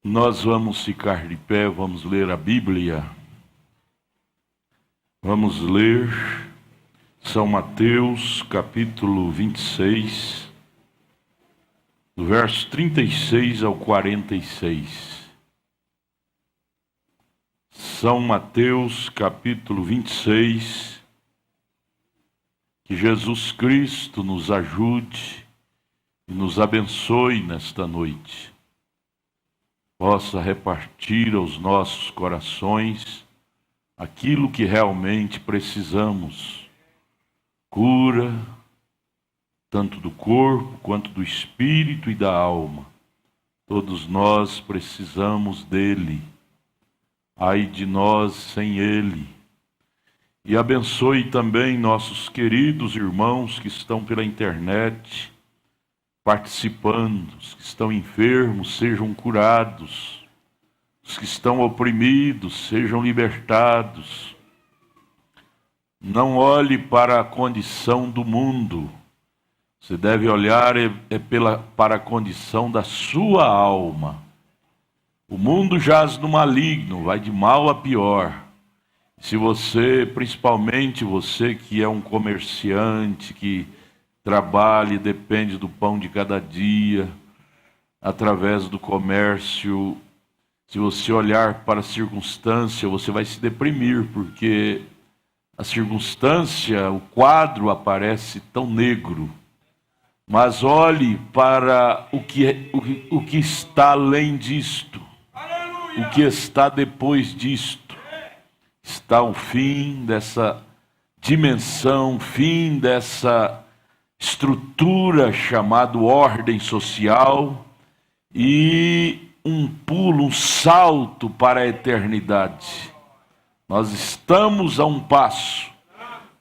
Nós vamos ficar de pé, vamos ler a Bíblia. Vamos ler São Mateus, capítulo 26, do verso 36 ao 46. São Mateus, capítulo 26. Que Jesus Cristo nos ajude e nos abençoe nesta noite. Possa repartir aos nossos corações aquilo que realmente precisamos. Cura, tanto do corpo quanto do espírito e da alma. Todos nós precisamos dele. Ai de nós sem ele. E abençoe também nossos queridos irmãos que estão pela internet, participando. Os que estão enfermos sejam curados. Os que estão oprimidos sejam libertados. Não olhe para a condição do mundo. Você deve olhar para a condição da sua alma. O mundo jaz no maligno, vai de mal a pior. Se você, principalmente você que é um comerciante, que trabalha e depende do pão de cada dia, através do comércio, se você olhar para a circunstância, você vai se deprimir, porque a circunstância, o quadro aparece tão negro. Mas olhe para o que está além disto, o que está depois disto. Está o fim dessa dimensão, fim dessa estrutura chamada ordem social e um pulo, um salto para a eternidade. Nós estamos a um passo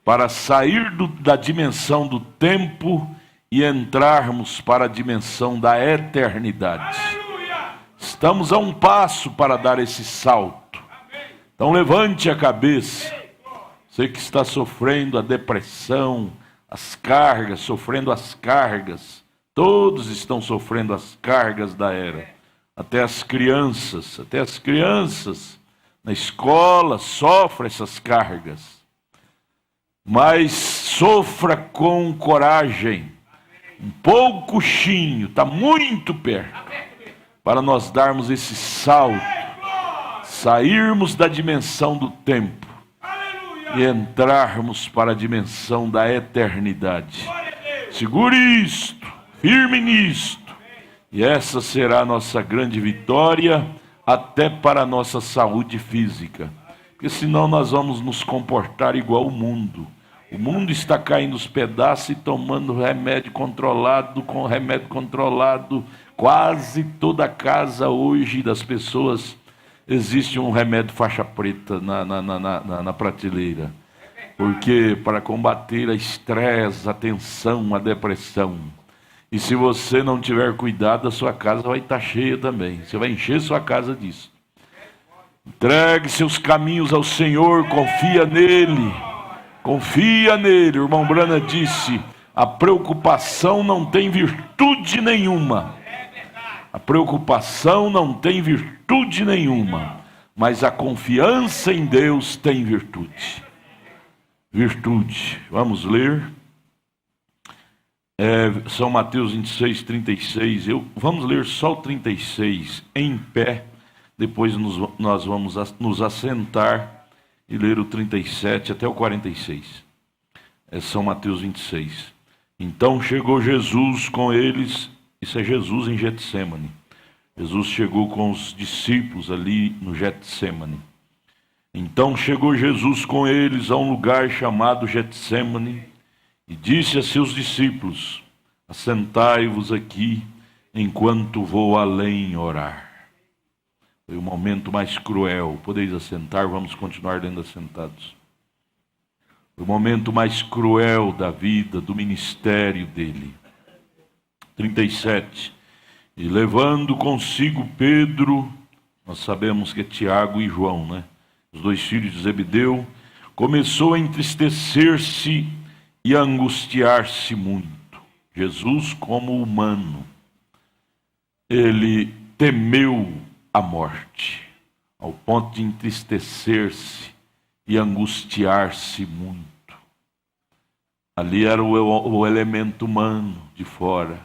para sair da dimensão do tempo e entrarmos para a dimensão da eternidade. Estamos a um passo para dar esse salto. Então levante a cabeça. Você que está sofrendo a depressão, as cargas, sofrendo as cargas. Todos estão sofrendo as cargas da era. Até as crianças na escola sofrem essas cargas. Mas sofra com coragem. Um pouquinho, está muito perto, para nós darmos esse salto, sairmos da dimensão do tempo e entrarmos para a dimensão da eternidade. Segure isto, firme nisto, e essa será a nossa grande vitória, até para a nossa saúde física, porque senão nós vamos nos comportar igual o mundo. O mundo está caindo aos pedaços e tomando remédio controlado, com remédio controlado. Quase toda casa hoje das pessoas existe um remédio faixa preta na prateleira. Porque para combater a estresse, a tensão, a depressão. E se você não tiver cuidado, a sua casa vai estar cheia também. Você vai encher sua casa disso. Entregue seus caminhos ao Senhor, confia nele. Confia nele. O irmão Brana disse: a preocupação não tem virtude nenhuma. A preocupação não tem virtude nenhuma. Mas a confiança em Deus tem virtude. Virtude. Vamos ler. São Mateus 26, 36. Vamos ler só o 36 em pé. Depois nós vamos nos assentar e ler o 37 até o 46. São Mateus 26. Então chegou Jesus com eles. Isso é Jesus em Getsêmani. Jesus chegou com os discípulos ali no Getsêmani. Então chegou Jesus com eles a um lugar chamado Getsêmani e disse a seus discípulos: assentai-vos aqui enquanto vou além orar. Foi o momento mais cruel. Podeis assentar, vamos continuar lendo assentados. Foi o momento mais cruel da vida, do ministério dele. 37. E levando consigo Pedro, nós sabemos que é Tiago e João, né? Os dois filhos de Zebedeu, começou a entristecer-se e a angustiar-se muito. Jesus, como humano, ele temeu a morte, ao ponto de entristecer-se e angustiar-se muito. Ali era o elemento humano de fora,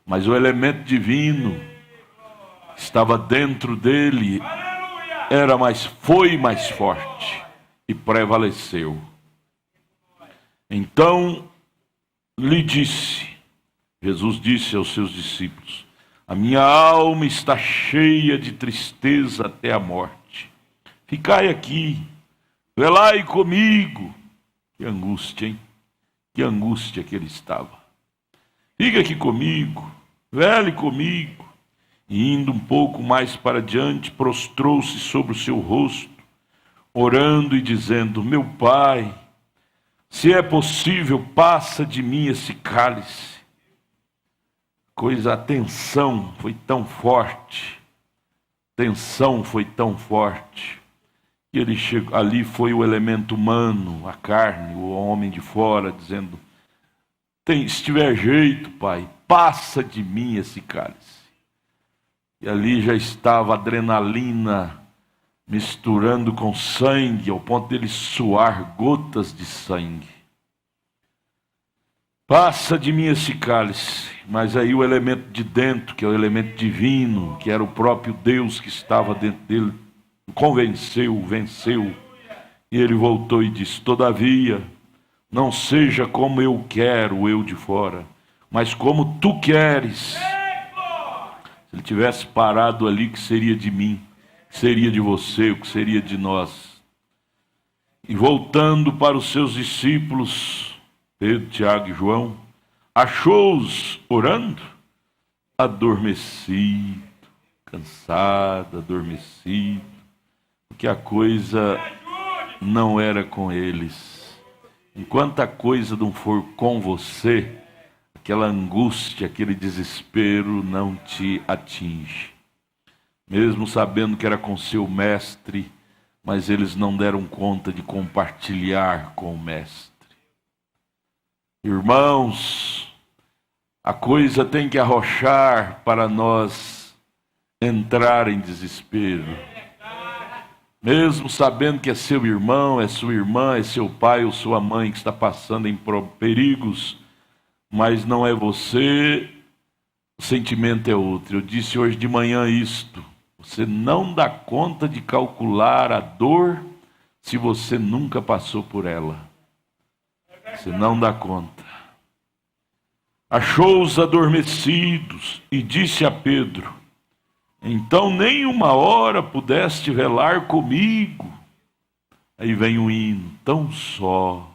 mas o elemento divino estava dentro dele, foi mais forte e prevaleceu. Então Jesus disse aos seus discípulos: a minha alma está cheia de tristeza até a morte. Ficai aqui, velai comigo. Que angústia, hein? Que angústia que ele estava. Fica aqui comigo, vele comigo. E indo um pouco mais para diante, prostrou-se sobre o seu rosto, orando e dizendo: meu Pai, se é possível, passa de mim esse cálice. A tensão foi tão forte, que ele chegou, ali foi o elemento humano, a carne, o homem de fora, dizendo: se tiver jeito, Pai, passa de mim esse cálice. E ali já estava a adrenalina misturando com sangue, ao ponto dele suar gotas de sangue. Passa de mim esse cálice. Mas aí o elemento de dentro, que é o elemento divino, que era o próprio Deus que estava dentro dele, venceu. E ele voltou e disse: todavia, não seja como eu quero, o eu de fora, mas como tu queres. Se ele tivesse parado ali, que seria de mim, que seria de você, o que seria de nós? E voltando para os seus discípulos, Pedro, Tiago e João, achou-os orando, adormecido, cansado, adormecido, porque a coisa não era com eles. Enquanto a coisa não for com você, aquela angústia, aquele desespero não te atinge. Mesmo sabendo que era com seu mestre, mas eles não deram conta de compartilhar com o mestre. Irmãos, a coisa tem que arrochar para nós entrar em desespero. Mesmo sabendo que é seu irmão, é sua irmã, é seu pai ou sua mãe que está passando em perigos, mas não é você, o sentimento é outro. Eu disse hoje de manhã isto: você não dá conta de calcular a dor se você nunca passou por ela. Você não dá conta. Achou-os adormecidos e disse a Pedro: então nem uma hora pudeste velar comigo. Aí vem o hino: tão só,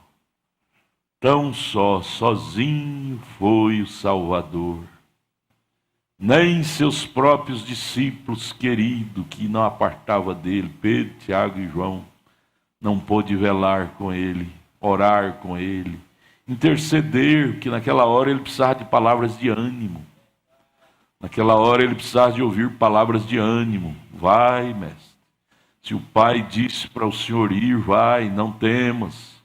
sozinho foi o Salvador. Nem seus próprios discípulos queridos, que não apartava dele, Pedro, Tiago e João, não pôde velar com ele, orar com ele, interceder, porque naquela hora ele precisava de palavras de ânimo. Naquela hora ele precisava de ouvir palavras de ânimo. Vai, mestre. Se o pai disse para o senhor ir, vai, não temas.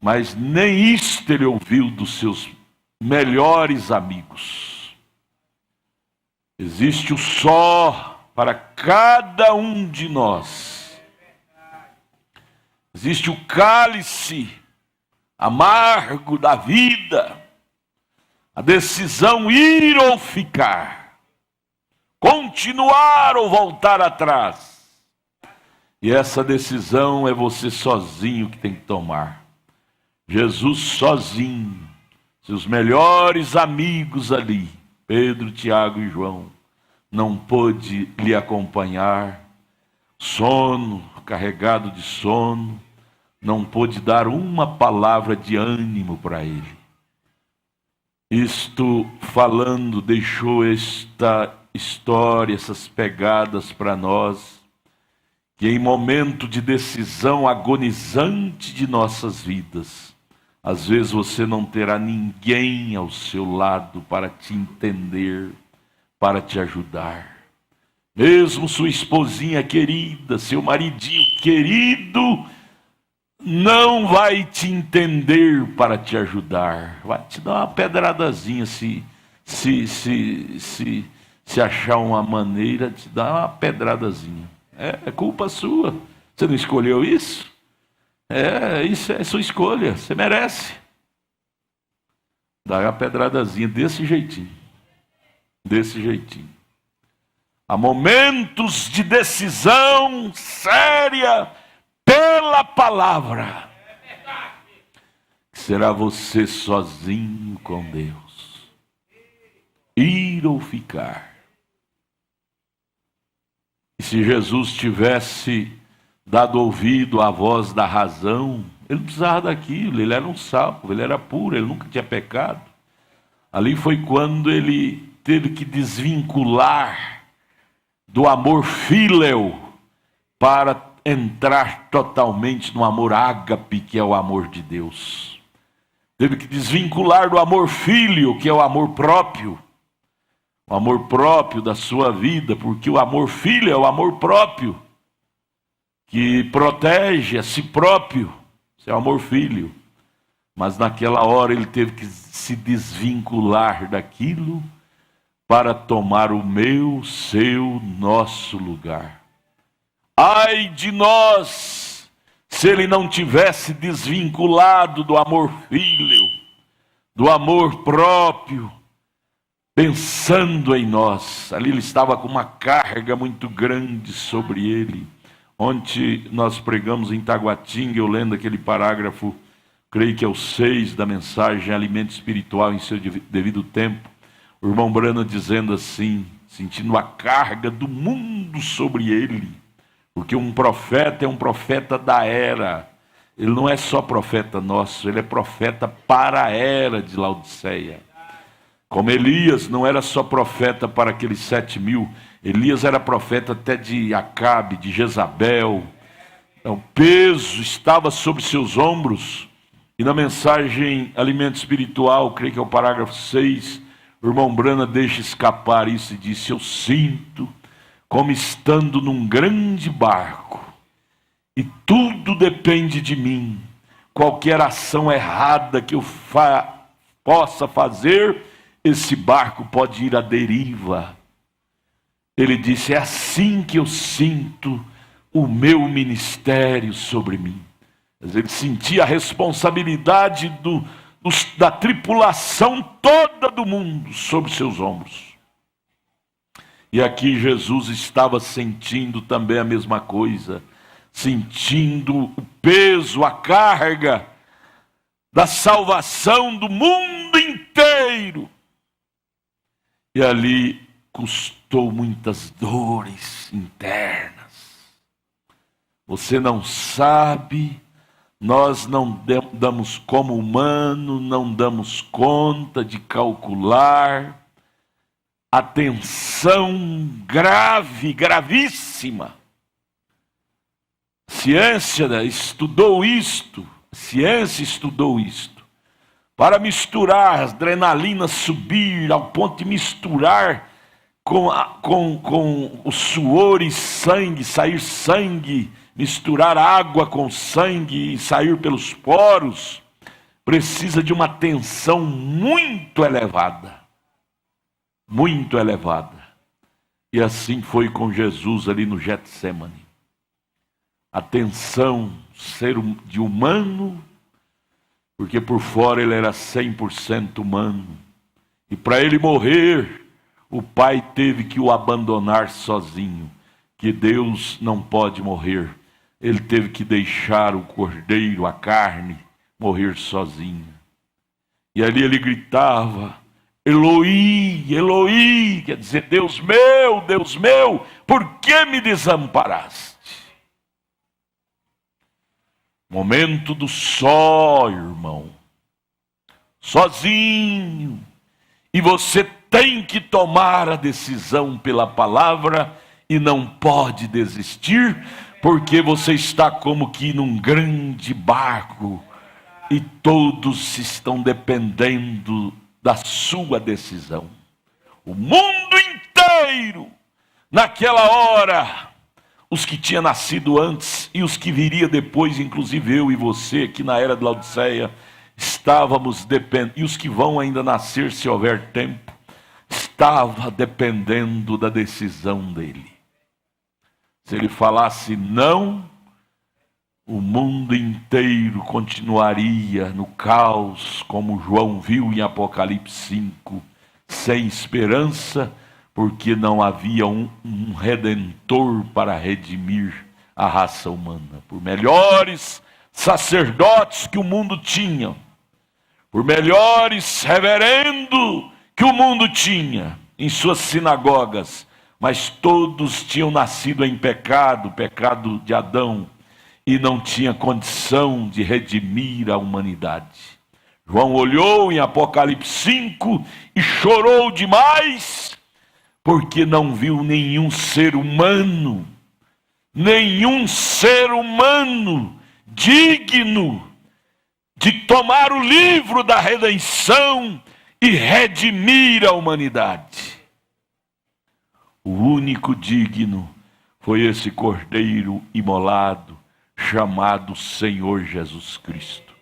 Mas nem isto ele ouviu dos seus melhores amigos. Existe o só para cada um de nós. Existe o cálice amargo da vida. A decisão ir ou ficar. Continuar ou voltar atrás. E essa decisão é você sozinho que tem que tomar. Jesus sozinho, seus melhores amigos ali, Pedro, Tiago e João, não pôde lhe acompanhar, sono, carregado de sono, não pôde dar uma palavra de ânimo para ele. Isto falando, deixou esta história, essas pegadas para nós, que em momento de decisão agonizante de nossas vidas, às vezes você não terá ninguém ao seu lado para te entender, para te ajudar. Mesmo sua esposinha querida, seu maridinho querido, não vai te entender para te ajudar. Vai te dar uma pedradazinha se se achar uma maneira de dar uma pedradazinha. É culpa sua. Você não escolheu isso? Isso é sua escolha. Você merece. Dá uma pedradazinha desse jeitinho. Desse jeitinho. Há momentos de decisão séria pela palavra. Será você sozinho com Deus. Ir ou ficar. E se Jesus tivesse dado ouvido à voz da razão, ele não precisava daquilo, ele era um salvo, ele era puro, ele nunca tinha pecado. Ali foi quando ele teve que desvincular do amor fíleo para entrar totalmente no amor ágape, que é o amor de Deus. Teve que desvincular do amor filho, que é o amor próprio da sua vida, porque o amor filho é o amor próprio, que protege a si próprio, isso é o amor filho. Mas naquela hora ele teve que se desvincular daquilo para tomar o meu, seu, nosso lugar. Ai de nós, se ele não tivesse desvinculado do amor filho, do amor próprio, pensando em nós. Ali ele estava com uma carga muito grande sobre ele. Ontem nós pregamos em Taguatinga, eu lendo aquele parágrafo, creio que é o 6 da mensagem Alimento Espiritual em seu devido tempo. O irmão Brana dizendo assim, sentindo a carga do mundo sobre ele. Porque um profeta é um profeta da era. Ele não é só profeta nosso, ele é profeta para a era de Laodiceia. Como Elias não era só profeta para aqueles 7.000, Elias era profeta até de Acabe, de Jezabel. Então, o peso estava sobre seus ombros. E na mensagem Alimento Espiritual, creio que é o parágrafo 6, o irmão Brana deixa escapar isso e disse: eu sinto como estando num grande barco, e tudo depende de mim. Qualquer ação errada que eu possa fazer, esse barco pode ir à deriva. Ele disse: é assim que eu sinto o meu ministério sobre mim. Ele sentia a responsabilidade da tripulação toda do mundo sobre seus ombros. E aqui Jesus estava sentindo também a mesma coisa, sentindo o peso, a carga da salvação do mundo inteiro. E ali custou muitas dores internas. Você não sabe, nós não damos como humano, não damos conta de calcular a tensão grave, gravíssima. A ciência estudou isto, para misturar, as adrenalinas subir ao ponto de misturar com o suor e sangue, sair sangue, misturar água com sangue e sair pelos poros, precisa de uma tensão muito elevada. Muito elevada. E assim foi com Jesus ali no Getsemane. A tensão, ser de humano, porque por fora ele era 100% humano. E para ele morrer, o Pai teve que o abandonar sozinho. Que Deus não pode morrer. Ele teve que deixar o cordeiro, a carne, morrer sozinho. E ali ele gritava: Eloi, Eloi, quer dizer, Deus meu, por que me desamparaste? Momento do só, irmão. Sozinho. E você tem que tomar a decisão pela palavra e não pode desistir, porque você está como que num grande barco e todos estão dependendo da sua decisão. O mundo inteiro, naquela hora, os que tinham nascido antes e os que viria depois, inclusive eu e você, aqui na era de Laodiceia, estávamos dependendo, e os que vão ainda nascer se houver tempo, estava dependendo da decisão dele. Se ele falasse não, o mundo inteiro continuaria no caos, como João viu em Apocalipse 5, sem esperança, porque não havia um redentor para redimir a raça humana. Por melhores sacerdotes que o mundo tinha, por melhores reverendo que o mundo tinha em suas sinagogas, mas todos tinham nascido em pecado, pecado de Adão, e não tinha condição de redimir a humanidade. João olhou em Apocalipse 5 e chorou demais, porque não viu nenhum ser humano digno de tomar o livro da redenção e redimir a humanidade. O único digno foi esse cordeiro imolado, chamado Senhor Jesus Cristo,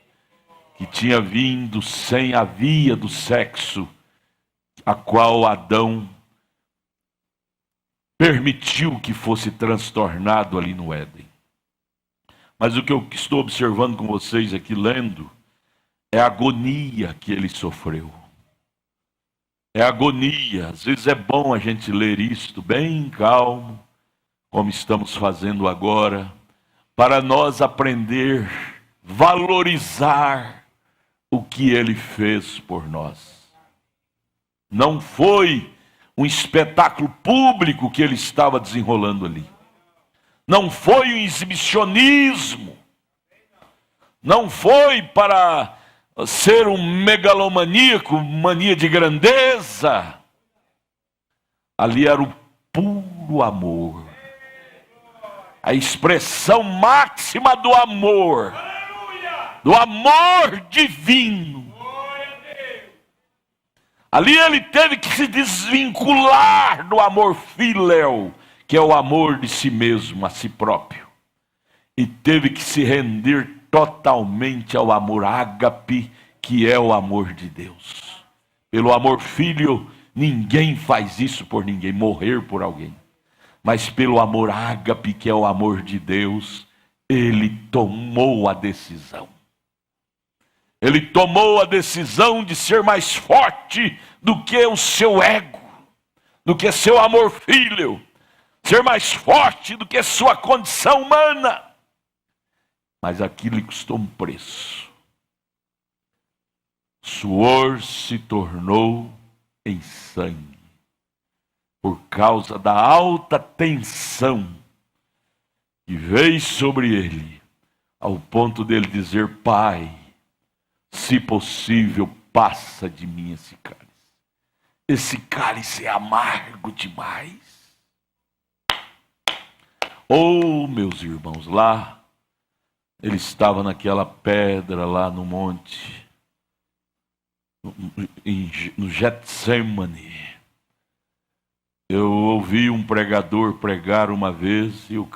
que tinha vindo sem a via do sexo, a qual Adão permitiu que fosse transtornado ali no Éden. Mas o que eu estou observando com vocês aqui, lendo, é a agonia que ele sofreu. É agonia. Às vezes é bom a gente ler isto bem calmo, como estamos fazendo agora, para nós aprender, valorizar o que ele fez por nós. Não foi um espetáculo público que ele estava desenrolando ali. Não foi um exibicionismo. Não foi para ser um megalomaníaco, mania de grandeza. Ali era o puro amor. A expressão máxima do amor divino. Ali ele teve que se desvincular do amor filéu, que é o amor de si mesmo, a si próprio. E teve que se render totalmente ao amor ágape, que é o amor de Deus. Pelo amor filho, ninguém faz isso por ninguém, morrer por alguém. Mas pelo amor ágape, que é o amor de Deus, ele tomou a decisão. Ele tomou a decisão de ser mais forte do que o seu ego, do que seu amor filho, ser mais forte do que sua condição humana. Mas aquilo lhe custou um preço. Suor se tornou em sangue, por causa da alta tensão que veio sobre ele, ao ponto dele dizer: Pai, se possível, passa de mim esse cálice. Esse cálice é amargo demais. Oh, meus irmãos, lá, ele estava naquela pedra lá no monte, no Getsemane. Eu ouvi um pregador pregar uma vez, e eu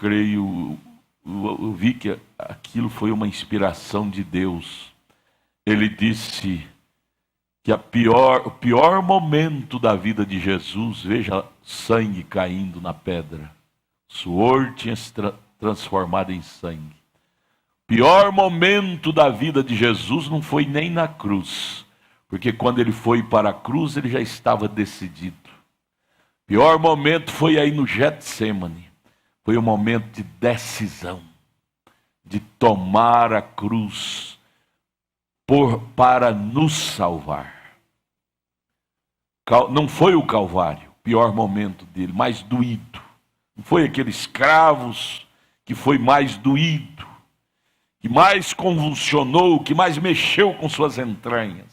vi que aquilo foi uma inspiração de Deus. Ele disse que o pior momento da vida de Jesus, veja, sangue caindo na pedra, suor tinha se transformado em sangue. O pior momento da vida de Jesus não foi nem na cruz, porque quando ele foi para a cruz, ele já estava decidido. O pior momento foi aí no Getsemane. Foi um momento de decisão, de tomar a cruz para nos salvar. Não foi o Calvário, o pior momento dele, mais doído. Não foi aqueles cravos que foi mais doído, que mais convulsionou, que mais mexeu com suas entranhas.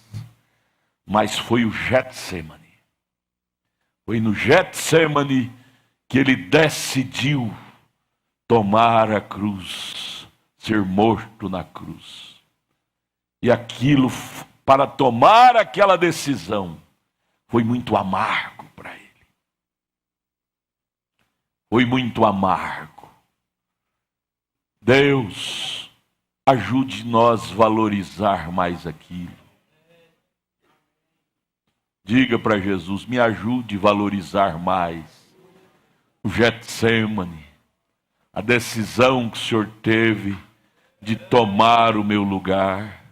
Mas foi o Getsemane. Foi no Getsemane que ele decidiu tomar a cruz, ser morto na cruz. E aquilo, para tomar aquela decisão, foi muito amargo para ele. Foi muito amargo. Deus, ajude nós a valorizar mais aquilo. Diga para Jesus, me ajude a valorizar mais o Getsêmani, a decisão que o Senhor teve de tomar o meu lugar.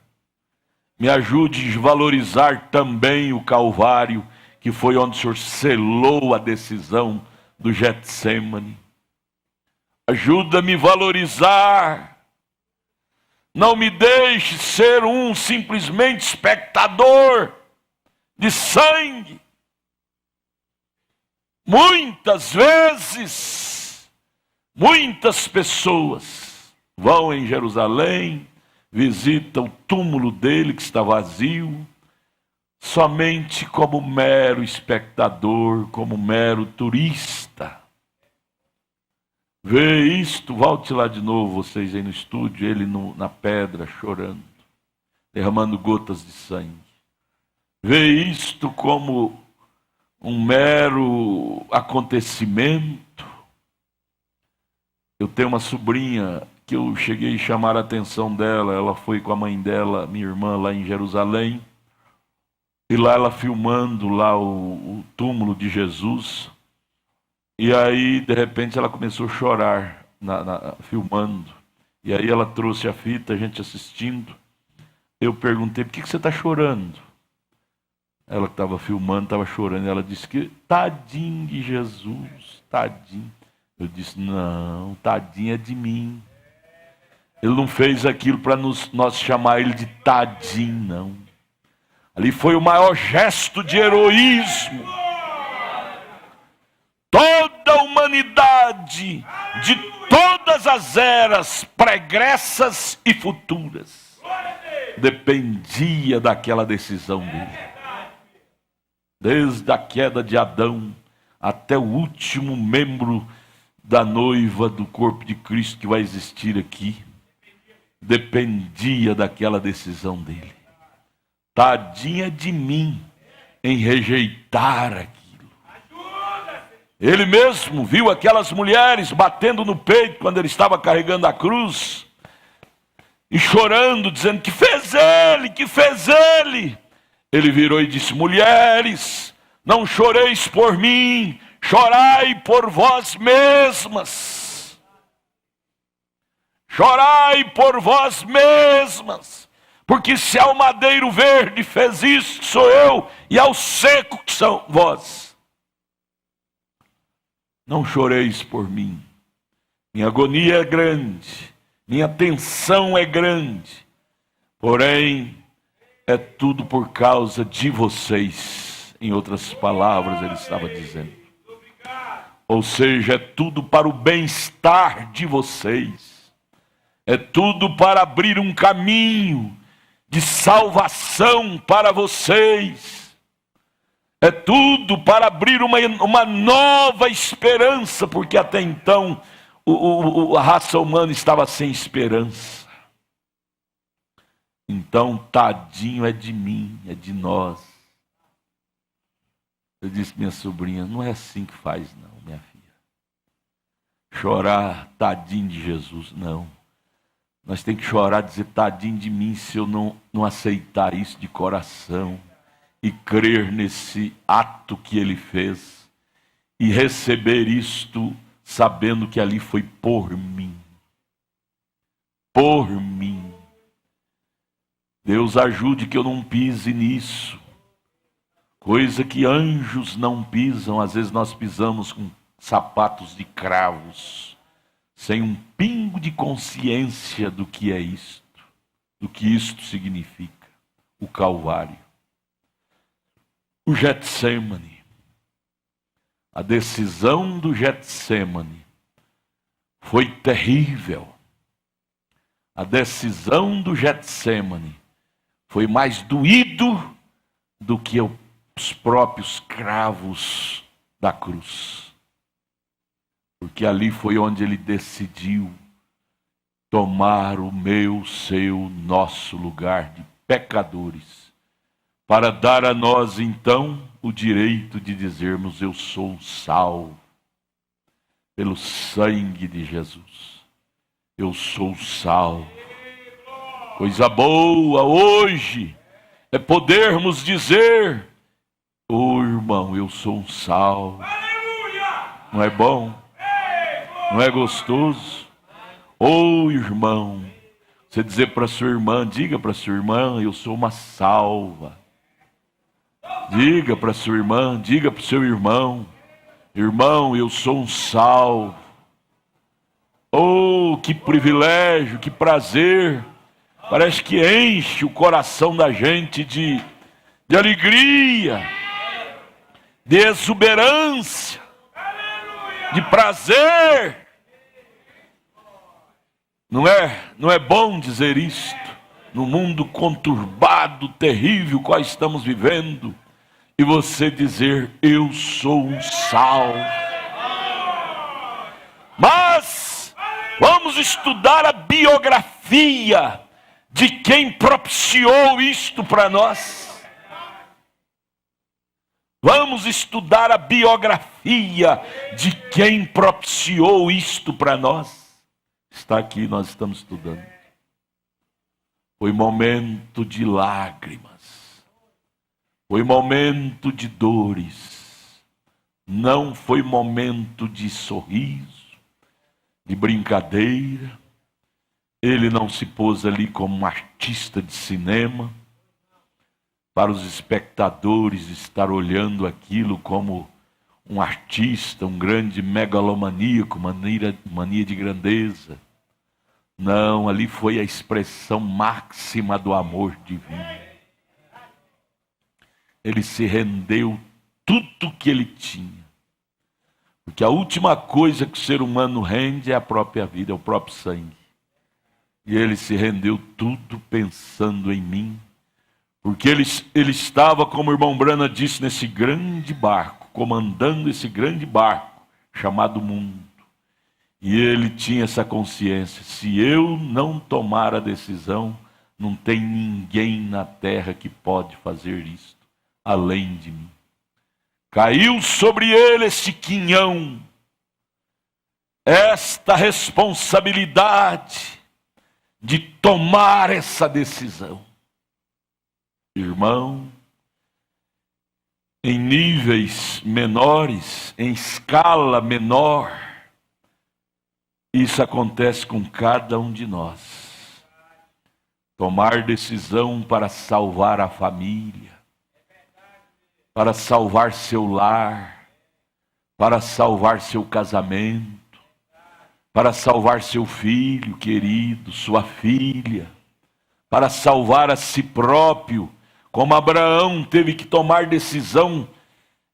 Me ajude a valorizar também o Calvário, que foi onde o Senhor selou a decisão do Getsêmani. Ajuda-me a valorizar. Não me deixe ser um simplesmente espectador de sangue. Muitas vezes, muitas pessoas vão em Jerusalém, visitam o túmulo dele que está vazio, somente como mero espectador, como mero turista. Vê isto, volte lá de novo, vocês aí no estúdio, ele na pedra chorando, derramando gotas de sangue. Vê isto como um mero acontecimento. Eu tenho uma sobrinha que eu cheguei a chamar a atenção dela, ela foi com a mãe dela, minha irmã, lá em Jerusalém, e lá ela filmando lá o túmulo de Jesus, e aí de repente ela começou a chorar, filmando, e aí ela trouxe a fita, a gente assistindo. Eu perguntei, por que você está chorando? Ela que estava filmando, estava chorando, e ela disse que tadinho de Jesus, tadinho. Eu disse, não, tadinho é de mim. Ele não fez aquilo para nós chamar ele de tadinho, não. Ali foi o maior gesto de heroísmo. Toda a humanidade, de todas as eras, pregressas e futuras, dependia daquela decisão dele. Desde a queda de Adão até o último membro da noiva do corpo de Cristo que vai existir aqui, dependia daquela decisão dele. Tadinha de mim em rejeitar aquilo. Ele mesmo viu aquelas mulheres batendo no peito quando ele estava carregando a cruz e chorando, dizendo que fez ele, que fez ele. Ele virou e disse, mulheres, não choreis por mim, chorai por vós mesmas. Chorai por vós mesmas. Porque se ao madeiro verde fez isso, que sou eu, e ao seco, que são vós. Não choreis por mim. Minha agonia é grande, minha tensão é grande. Porém, é tudo por causa de vocês. Em outras palavras, ele estava dizendo. Ou seja, é tudo para o bem-estar de vocês. É tudo para abrir um caminho de salvação para vocês. É tudo para abrir uma nova esperança, porque até então a raça humana estava sem esperança. Então, tadinho é de mim, é de nós. Eu disse, minha sobrinha, não é assim que faz não, minha filha. Chorar, tadinho de Jesus, não. Nós temos que chorar, dizer, tadinho de mim, se eu não aceitar isso de coração e crer nesse ato que ele fez e receber isto sabendo que ali foi por mim. Por mim. Deus ajude que eu não pise nisso. Coisa que anjos não pisam, às vezes nós pisamos com sapatos de cravos, sem um pingo de consciência do que é isto, do que isto significa, o Calvário. O Getsêmani, a decisão do Getsêmani foi terrível. A decisão do Getsêmani foi mais doído do que os próprios cravos da cruz. Porque ali foi onde ele decidiu tomar o meu, seu, nosso lugar de pecadores, para dar a nós então o direito de dizermos, eu sou salvo pelo sangue de Jesus. Eu sou salvo. Coisa boa hoje é podermos dizer Ô irmão, eu sou um sal. Não é bom? Não é gostoso? Ô irmão, você dizer para sua irmã, diga para sua irmã, eu sou uma salva. Diga para sua irmã, diga para o seu irmão, irmão, eu sou um salvo. Oh, que privilégio, que prazer. Parece que enche o coração da gente de alegria, de exuberância, de prazer. Não é bom dizer isto no mundo conturbado, terrível qual estamos vivendo, e você dizer, eu sou um salvo. Mas vamos estudar a biografia de quem propiciou isto para nós. Vamos estudar a biografia de quem propiciou isto para nós. Está aqui, nós estamos estudando. Foi momento de lágrimas. Foi momento de dores. Não foi momento de sorriso, de brincadeira. Ele não se pôs ali como um artista de cinema, para os espectadores estar olhando aquilo como um artista, um grande megalomaníaco, mania de grandeza. Não, ali foi a expressão máxima do amor divino. Ele se rendeu tudo que ele tinha. Porque a última coisa que o ser humano rende é a própria vida, é o próprio sangue. E ele se rendeu tudo pensando em mim. Porque ele estava, como o irmão Brana disse, nesse grande barco, comandando esse grande barco chamado mundo. E ele tinha essa consciência, se eu não tomar a decisão, não tem ninguém na terra que pode fazer isto, além de mim. Caiu sobre ele esse quinhão, esta responsabilidade de tomar essa decisão. Irmão, em níveis menores, em escala menor, isso acontece com cada um de nós. Tomar decisão para salvar a família, para salvar seu lar, para salvar seu casamento, para salvar seu filho querido, sua filha, para salvar a si próprio, como Abraão teve que tomar decisão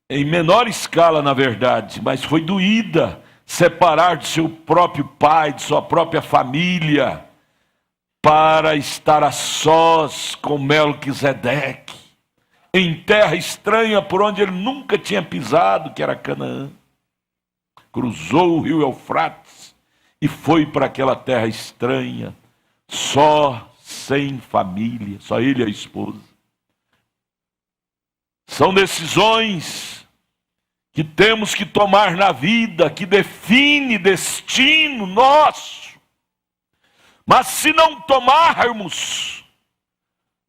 em menor escala, na verdade, mas foi doída, separar de seu próprio pai, de sua própria família, para estar a sós com Melquisedeque, em terra estranha por onde ele nunca tinha pisado, que era Canaã. Cruzou o rio Eufrates e foi para aquela terra estranha, só, sem família, só ele e a esposa. São decisões que temos que tomar na vida, que define destino nosso. Mas se não tomarmos,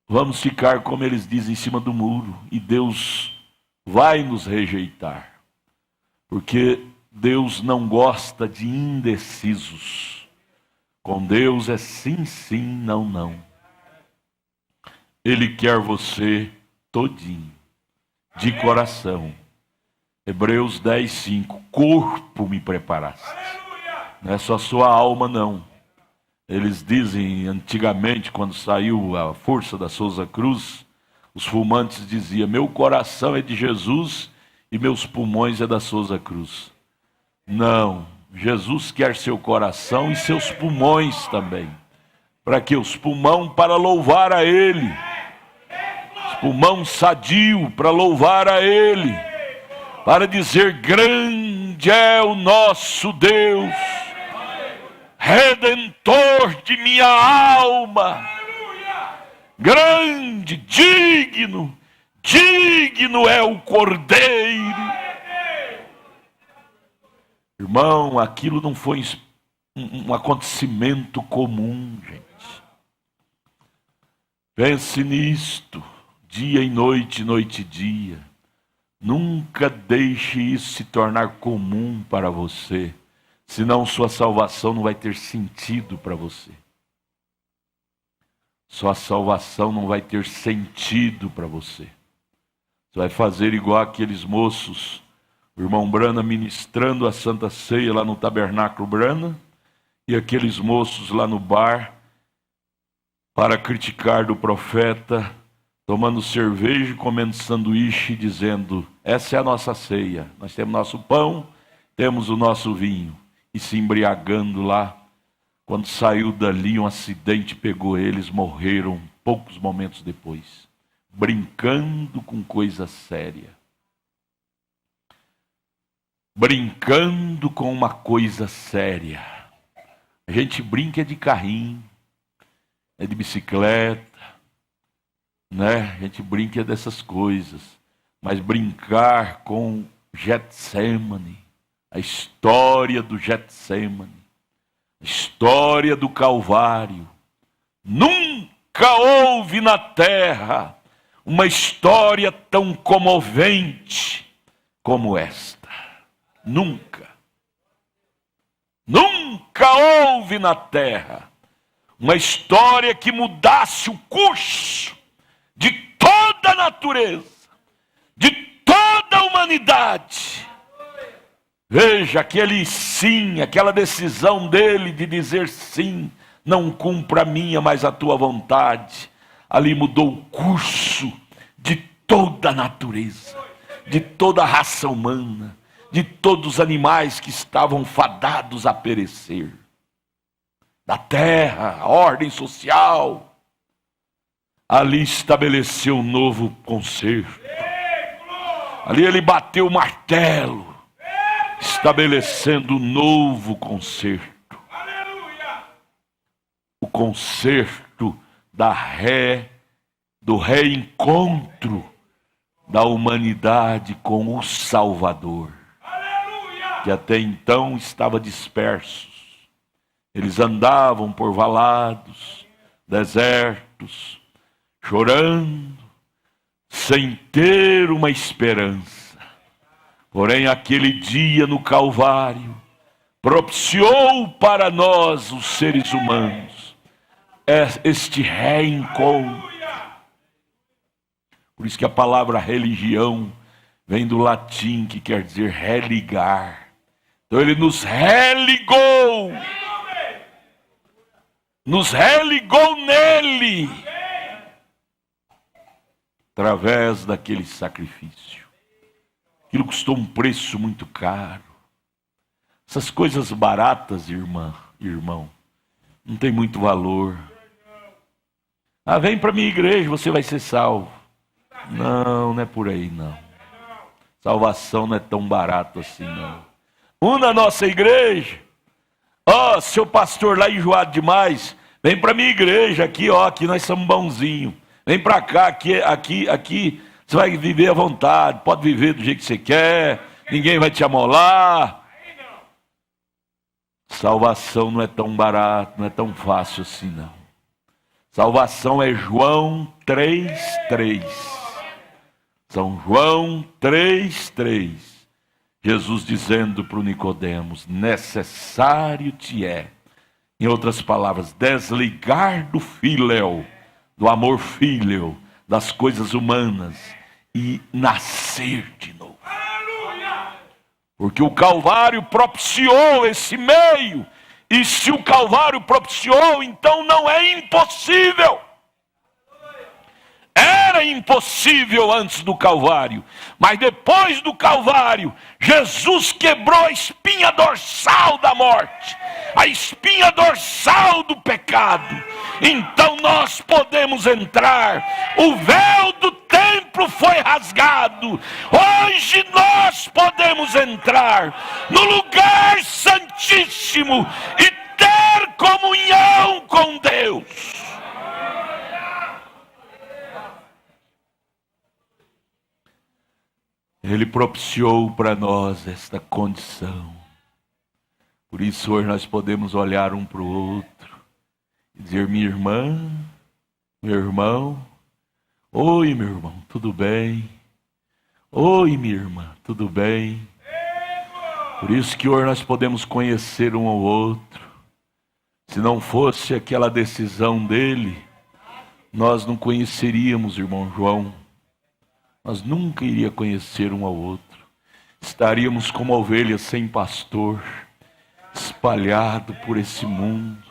vamos ficar, como eles dizem, em cima do muro, e Deus vai nos rejeitar. Porque Deus não gosta de indecisos. Com Deus é sim, sim, não, não. Ele quer você todinho, de coração. Hebreus 10:5, corpo me preparaste. Não é só sua alma, não. Eles dizem, antigamente, quando saiu a força da Souza Cruz, os fumantes diziam, meu coração é de Jesus e meus pulmões é da Souza Cruz. Não, Jesus quer seu coração e seus pulmões também. Para que os pulmão para louvar a Ele. Os pulmão sadio para louvar a Ele. Para dizer, grande é o nosso Deus, Redentor de minha alma, grande, digno é o Cordeiro. Irmão, aquilo não foi um acontecimento comum, gente. Pense nisto, dia e noite, noite e dia. Nunca deixe isso se tornar comum para você, senão sua salvação não vai ter sentido para você. Sua salvação não vai ter sentido para você. Você vai fazer igual aqueles moços, o irmão Brana ministrando a Santa Ceia lá no Tabernáculo Brana, e aqueles moços lá no bar, para criticar do profeta, tomando cerveja e comendo sanduíche, dizendo: essa é a nossa ceia, nós temos nosso pão, temos o nosso vinho, e se embriagando lá. Quando saiu dali, um acidente pegou eles, morreram poucos momentos depois, brincando com coisa séria. Brincando com uma coisa séria. A gente brinca de carrinho, é de bicicleta, né? A gente brinca dessas coisas. Mas brincar com Getsemane, a história do Getsemane, a história do Calvário. Nunca houve na terra uma história tão comovente como esta. Nunca. Nunca houve na terra uma história que mudasse o curso de toda a natureza, de toda a humanidade. Veja, aquele sim, aquela decisão dele de dizer sim, não cumpra a minha, mas a tua vontade. Ali mudou o curso de toda a natureza, de toda a raça humana, de todos os animais que estavam fadados a perecer. Da terra, a ordem social. Ali estabeleceu um novo concerto. Ali ele bateu o martelo, estabelecendo um novo concerto. O concerto do reencontro da humanidade com o Salvador, que até então estava dispersos. Eles andavam por valados, desertos, chorando, sem ter uma esperança. Porém, aquele dia no Calvário propiciou para nós, os seres humanos, este reencontro. Por isso que a palavra religião vem do latim, que quer dizer religar. Então ele nos religou. Nos religou nele. Através daquele sacrifício. Aquilo custou um preço muito caro. Essas coisas baratas, irmão, não tem muito valor. Ah, vem para minha igreja, você vai ser salvo. Não, não é por aí não. Salvação não é tão barato assim não. Na nossa igreja. Seu pastor lá enjoado demais, vem para minha igreja aqui, aqui nós somos bonzinhos. Vem para cá, aqui você vai viver à vontade, pode viver do jeito que você quer, ninguém vai te amolar. Salvação não é tão barato, não é tão fácil assim não. Salvação é João 3:3. São João 3:3. Jesus dizendo para o Nicodemos: necessário te é, em outras palavras, desligar do filéu, do amor fíleo, das coisas humanas, e nascer de novo. Porque o Calvário propiciou esse meio, e se o Calvário propiciou, então não é impossível. Era impossível antes do Calvário, mas depois do Calvário, Jesus quebrou a espinha dorsal da morte, a espinha dorsal do pecado. Então nós podemos entrar. O véu do templo foi rasgado. Hoje nós podemos entrar no lugar santíssimo e ter comunhão com Deus. Ele propiciou para nós esta condição. Por isso hoje nós podemos olhar um para o outro e dizer: minha irmã, meu irmão, oi meu irmão, tudo bem? Oi, minha irmã, tudo bem? Por isso que hoje nós podemos conhecer um ao outro. Se não fosse aquela decisão dele, nós não conheceríamos o irmão João. Nós nunca iríamos conhecer um ao outro. Estaríamos como ovelhas sem pastor, espalhado por esse mundo,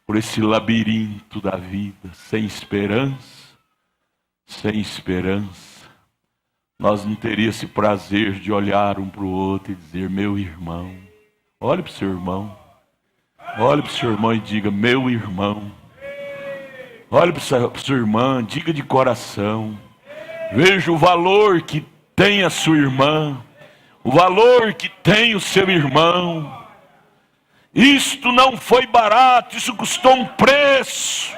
por esse labirinto da vida, sem esperança, sem esperança. Nós não teríamos esse prazer de olhar um para o outro e dizer: meu irmão. Olhe para o seu irmão. Olhe para o seu irmão e diga: meu irmão. Olhe para a sua irmã, diga de coração. Veja o valor que tem a sua irmã, o valor que tem o seu irmão. Isto não foi barato, isso custou um preço,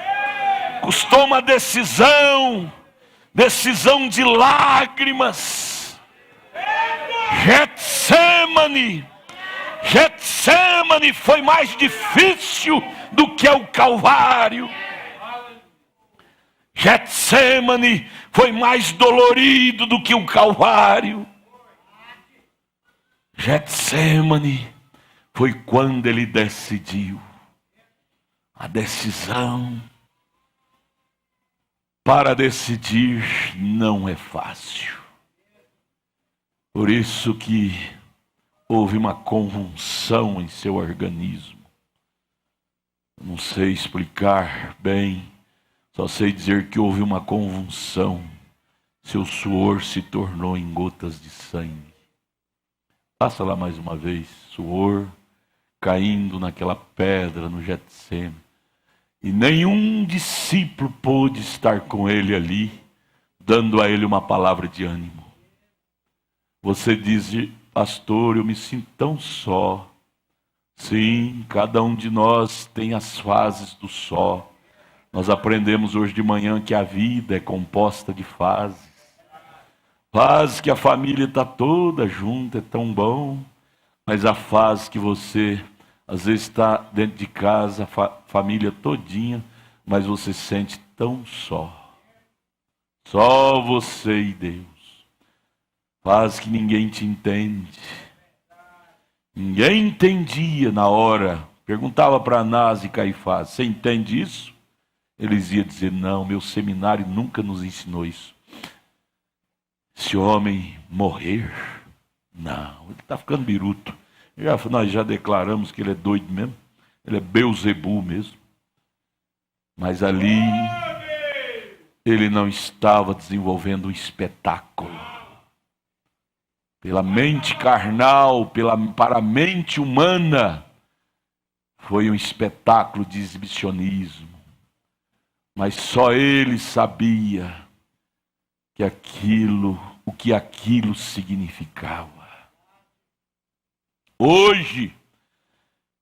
custou uma decisão de lágrimas. Getsemane foi mais difícil do que o Calvário. Getsemane foi mais dolorido do que o Calvário. Getsemane foi quando ele decidiu. A decisão para decidir não é fácil. Por isso que houve uma convulsão em seu organismo. Não sei explicar bem, só sei dizer que houve uma convulsão. Seu suor se tornou em gotas de sangue. Passa lá mais uma vez, suor caindo naquela pedra no Getsemane. E nenhum discípulo pôde estar com ele ali, dando a ele uma palavra de ânimo. Você diz: pastor, eu me sinto tão só. Sim, cada um de nós tem as fases do só. Nós aprendemos hoje de manhã que a vida é composta de fases. Fase que a família está toda junta, é tão bom. Mas a fase que você, às vezes, está dentro de casa, a família todinha, mas você se sente tão só. Só você e Deus. Fase que ninguém te entende. Ninguém entendia na hora. Perguntava para Anás e Caifás: você entende isso? Eles iam dizer: não, meu seminário nunca nos ensinou isso. Esse homem morrer? Não, ele está ficando biruto. Nós já declaramos que ele é doido mesmo. Ele é Beuzebu mesmo. Mas ali, ele não estava desenvolvendo um espetáculo. Pela mente carnal, para a mente humana, foi um espetáculo de exibicionismo. Mas só ele sabia o que aquilo significava. Hoje,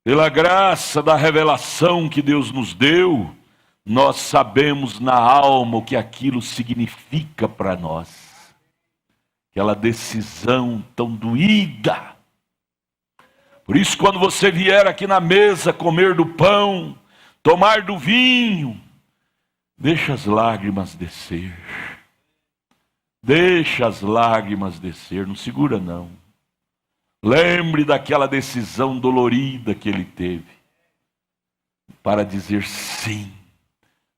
pela graça da revelação que Deus nos deu, nós sabemos na alma o que aquilo significa para nós. Aquela decisão tão doída. Por isso, quando você vier aqui na mesa comer do pão, tomar do vinho, deixa as lágrimas descer. Deixa as lágrimas descer, não segura não. Lembre daquela decisão dolorida que ele teve. Para dizer: sim,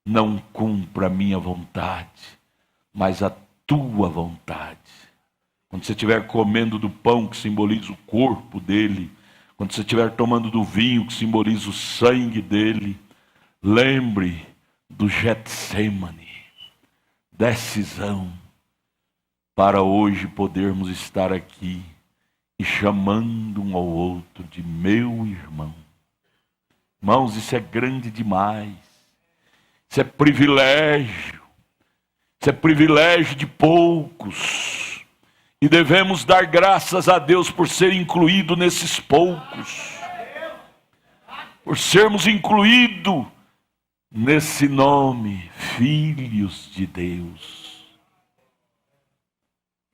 não cumpra a minha vontade, mas a tua vontade. Quando você estiver comendo do pão que simboliza o corpo dele, quando você estiver tomando do vinho que simboliza o sangue dele, lembre do Getsemane. Decisão para hoje podermos estar aqui e chamando um ao outro de meu irmão. Irmãos, isso é grande demais. Isso é privilégio. Isso é privilégio de poucos. E devemos dar graças a Deus por ser incluído nesses poucos. Por sermos incluídos nesse nome, filhos de Deus.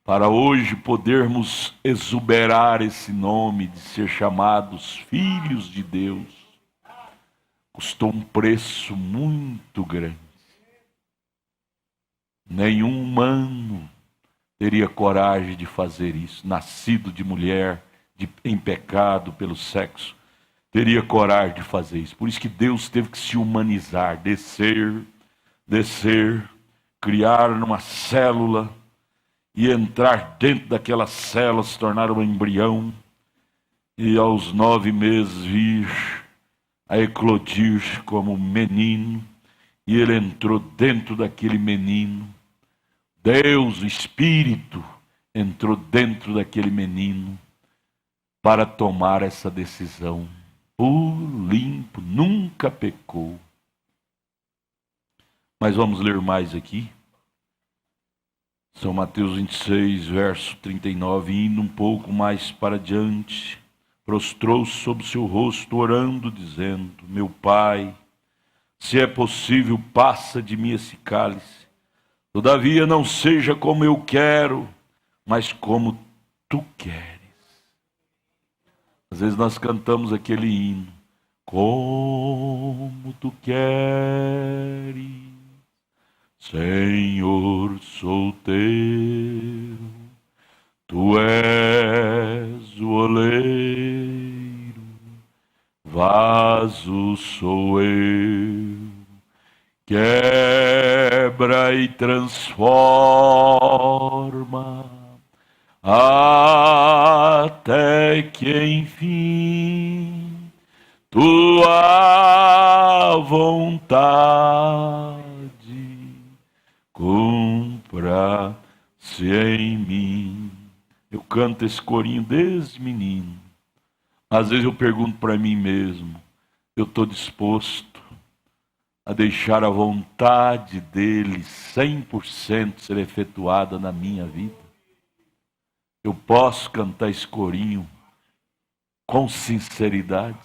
Para hoje podermos exuberar esse nome de ser chamados filhos de Deus, custou um preço muito grande. Nenhum humano teria coragem de fazer isso, nascido de mulher, em pecado pelo sexo, teria coragem de fazer isso. Por isso que Deus teve que se humanizar, descer, criar uma célula e entrar dentro daquela célula, se tornar um embrião, e aos 9 meses vir a eclodir como menino, e ele entrou dentro daquele menino. Deus, o Espírito, entrou dentro daquele menino para tomar essa decisão. Puro, limpo, nunca pecou. Mas vamos ler mais aqui. São Mateus 26, verso 39, indo um pouco mais para diante, prostrou-se sobre o seu rosto, orando, dizendo: meu Pai, se é possível, passa de mim esse cálice. Todavia não seja como eu quero, mas como tu queres. Às vezes nós cantamos aquele hino: como tu queres, Senhor, sou teu. Tu és o oleiro, vaso sou eu. Quebra e transforma, até que enfim tua vontade cumpra-se em mim. Eu canto esse corinho desde menino. Às vezes eu pergunto para mim mesmo: eu estou disposto a deixar a vontade dele 100% ser efetuada na minha vida? Eu posso cantar esse corinho com sinceridade?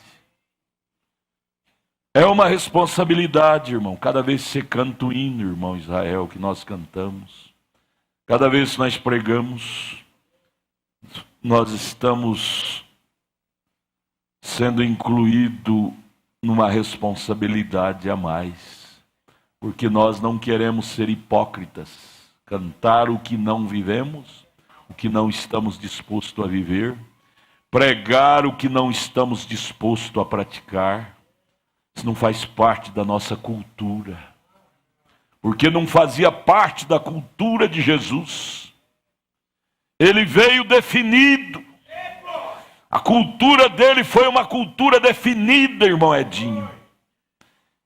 É uma responsabilidade, irmão. Cada vez que você canta o hino, irmão Israel, que nós cantamos, cada vez que nós pregamos, nós estamos sendo incluídos numa responsabilidade a mais, porque nós não queremos ser hipócritas, cantar o que não vivemos, o que não estamos dispostos a viver, pregar o que não estamos dispostos a praticar. Isso não faz parte da nossa cultura, porque não fazia parte da cultura de Jesus. Ele veio definido. A cultura dele foi uma cultura definida, irmão Edinho.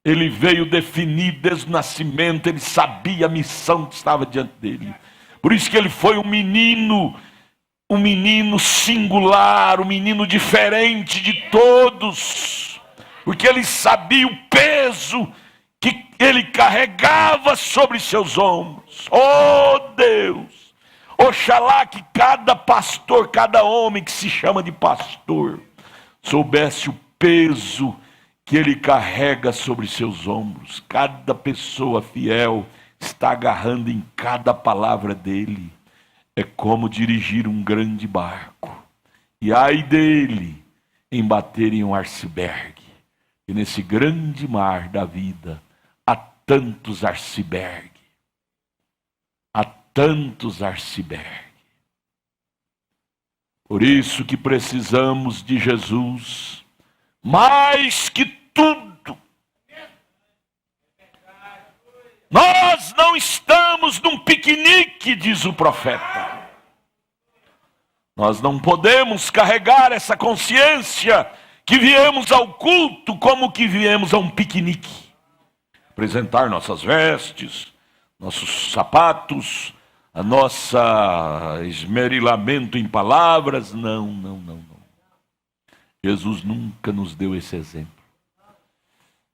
Ele veio definido desde o nascimento, ele sabia a missão que estava diante dele. Por isso que ele foi um menino singular, um menino diferente de todos. Porque ele sabia o peso que ele carregava sobre seus ombros. Oh Deus! Oxalá que cada pastor, cada homem que se chama de pastor, soubesse o peso que ele carrega sobre seus ombros. Cada pessoa fiel está agarrando em cada palavra dele. É como dirigir um grande barco. E ai dele em bater em um iceberg. E nesse grande mar da vida há tantos icebergs. Tantos icebergs. Por isso que precisamos de Jesus mais que tudo. Nós não estamos num piquenique, diz o profeta. Nós não podemos carregar essa consciência que viemos ao culto como que viemos a um piquenique. Apresentar nossas vestes, nossos sapatos, a nossa esmerilamento em palavras. Não. Jesus nunca nos deu esse exemplo.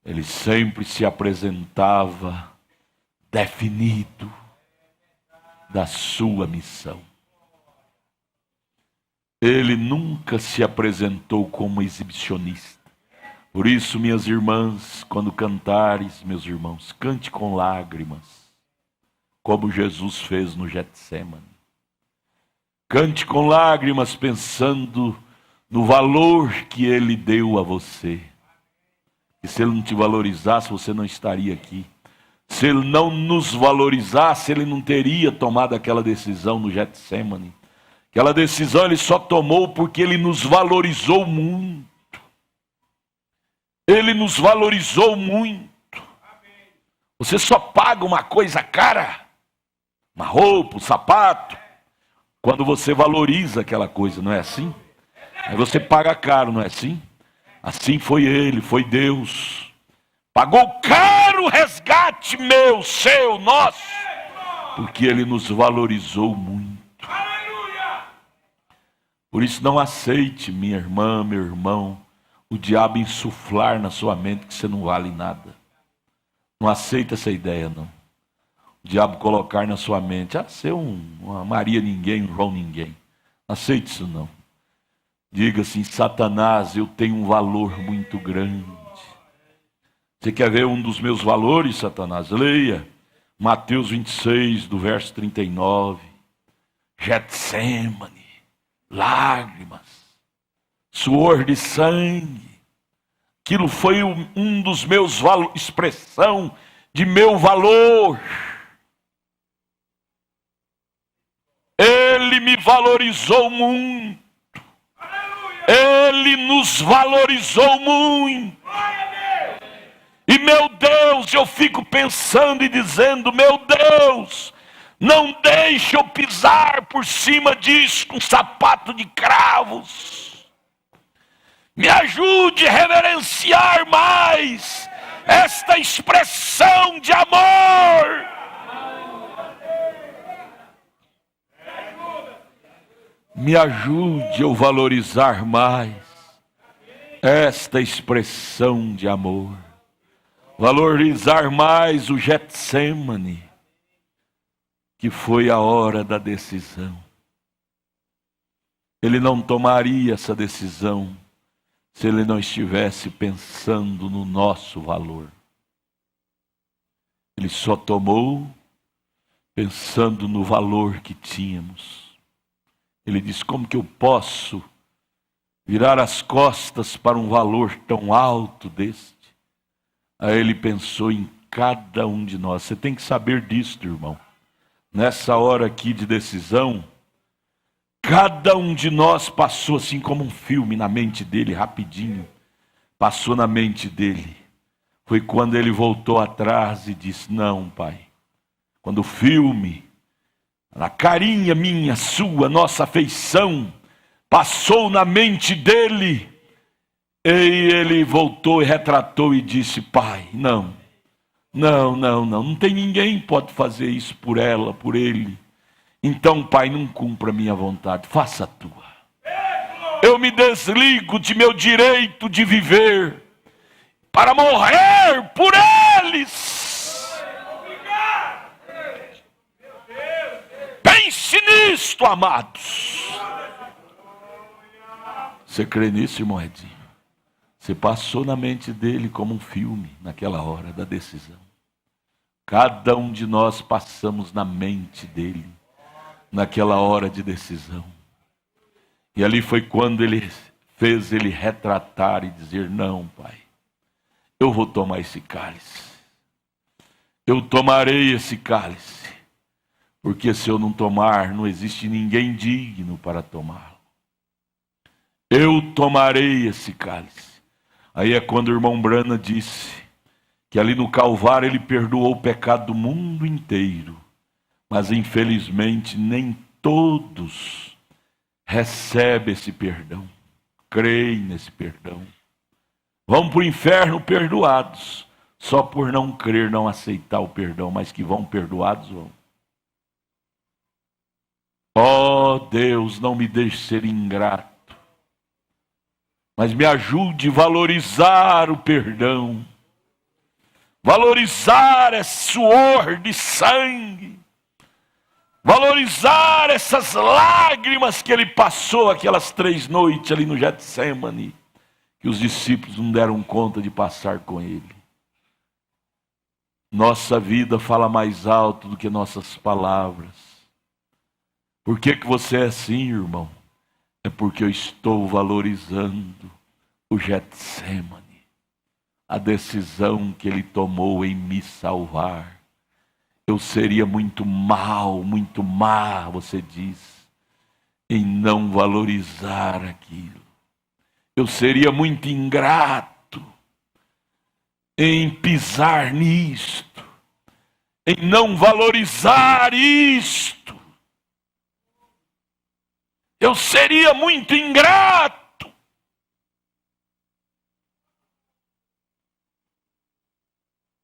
Ele sempre se apresentava definido da sua missão. Ele nunca se apresentou como exibicionista. Por isso, minhas irmãs, quando cantares, meus irmãos, cante com lágrimas, como Jesus fez no Getsemane. Cante com lágrimas pensando no valor que ele deu a você. E se ele não te valorizasse, você não estaria aqui. Se ele não nos valorizasse, ele não teria tomado aquela decisão no Getsemane. Aquela decisão ele só tomou porque ele nos valorizou muito. Ele nos valorizou muito. Você só paga uma coisa cara, uma roupa, um sapato, quando você valoriza aquela coisa, não é assim? Aí você paga caro, não é assim? Assim foi ele, foi Deus. Pagou caro o resgate meu, seu, nosso, porque ele nos valorizou muito. Por isso não aceite, minha irmã, meu irmão, o diabo insuflar na sua mente que você não vale nada. Não aceita essa ideia, não. O diabo colocar na sua mente, você é uma Maria ninguém, um João ninguém. Não aceite isso, não. Diga assim, Satanás, eu tenho um valor muito grande. Você quer ver um dos meus valores, Satanás? Leia Mateus 26, do verso 39. Getsemane, lágrimas, suor de sangue. Aquilo foi um dos meus valores, expressão de meu valor. Ele me valorizou muito. Ele nos valorizou muito. E meu Deus, eu fico pensando e dizendo, meu Deus, não deixe eu pisar por cima disso com sapato de cravos. Me ajude a reverenciar mais esta expressão de amor. Me ajude a valorizar mais esta expressão de amor. Valorizar mais o Getsemane, que foi a hora da decisão. Ele não tomaria essa decisão se ele não estivesse pensando no nosso valor. Ele só tomou pensando no valor que tínhamos. Ele disse, como que eu posso virar as costas para um valor tão alto deste? Aí ele pensou em cada um de nós. Você tem que saber disso, irmão. Nessa hora aqui de decisão, cada um de nós passou assim como um filme na mente dele, rapidinho. Passou na mente dele. Foi quando ele voltou atrás e disse, não, pai. Quando o filme, na carinha minha, sua, nossa afeição, passou na mente dele, e ele voltou e retratou e disse, pai, não tem ninguém que pode fazer isso por ela, por ele. Então, pai, não cumpra a minha vontade, faça a tua. Eu me desligo de meu direito de viver para morrer por eles. Pense nisto, amados. Você crê nisso, irmão Edinho? Você passou na mente dele como um filme naquela hora da decisão. Cada um de nós passamos na mente dele naquela hora de decisão. E ali foi quando ele fez ele retratar e dizer, não, pai, eu vou tomar esse cálice. Eu tomarei esse cálice. Porque se eu não tomar, não existe ninguém digno para tomá-lo. Eu tomarei esse cálice. Aí é quando o irmão Brana disse que ali no Calvário ele perdoou o pecado do mundo inteiro. Mas infelizmente nem todos recebem esse perdão. Creem nesse perdão. Vão para o inferno perdoados. Só por não crer, não aceitar o perdão. Mas que vão perdoados, vão. Ó Deus, não me deixe ser ingrato. Mas me ajude a valorizar o perdão. Valorizar esse suor de sangue. Valorizar essas lágrimas que ele passou aquelas 3 noites ali no Getsemane. Que os discípulos não deram conta de passar com ele. Nossa vida fala mais alto do que nossas palavras. Por que você é assim, irmão? É porque eu estou valorizando o Getsemane. a decisão que Ele tomou em me salvar. Eu seria muito má, você diz, em não valorizar aquilo. Eu seria muito ingrato em pisar nisto, em não valorizar isto. Eu seria muito ingrato.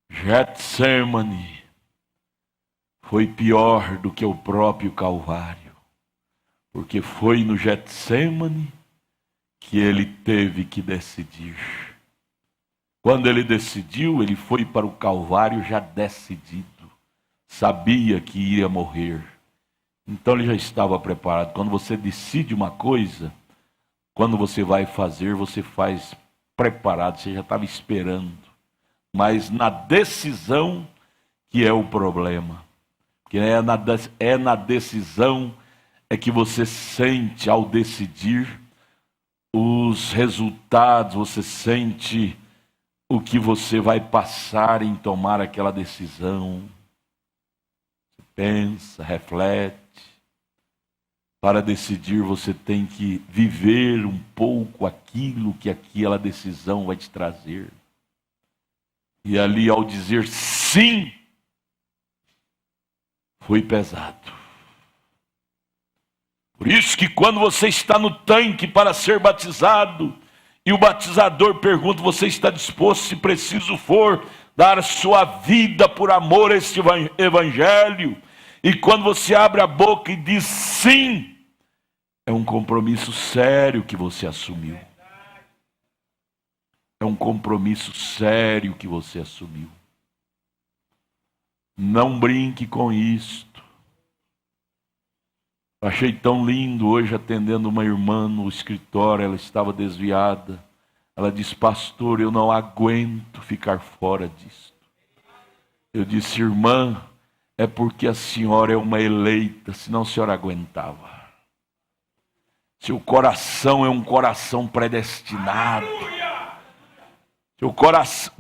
Getsemane foi pior do que o próprio Calvário, porque foi no Getsemane que ele teve que decidir. Quando ele decidiu, ele foi para o Calvário já decidido, sabia que iria morrer. Então ele já estava preparado. Quando você decide uma coisa, quando você vai fazer, você faz preparado, você já estava esperando. Mas na decisão que é o problema. Porque é na decisão é que você sente, ao decidir, os resultados, você sente o que você vai passar em tomar aquela decisão. Você pensa, reflete. Para decidir, você tem que viver um pouco aquilo que aquela decisão vai te trazer. E ali, ao dizer sim, foi pesado. Por isso que quando você está no tanque para ser batizado, e o batizador pergunta, você está disposto, se preciso for, dar sua vida por amor a este evangelho? E quando você abre a boca e diz sim, é um compromisso sério que você assumiu. É um compromisso sério que você assumiu. Não brinque com isto. Achei tão lindo hoje atendendo uma irmã no escritório, ela estava desviada. Ela disse, pastor, eu não aguento ficar fora disto. Eu disse, irmã, é porque a senhora é uma eleita, senão a senhora aguentava. Seu coração é um coração predestinado.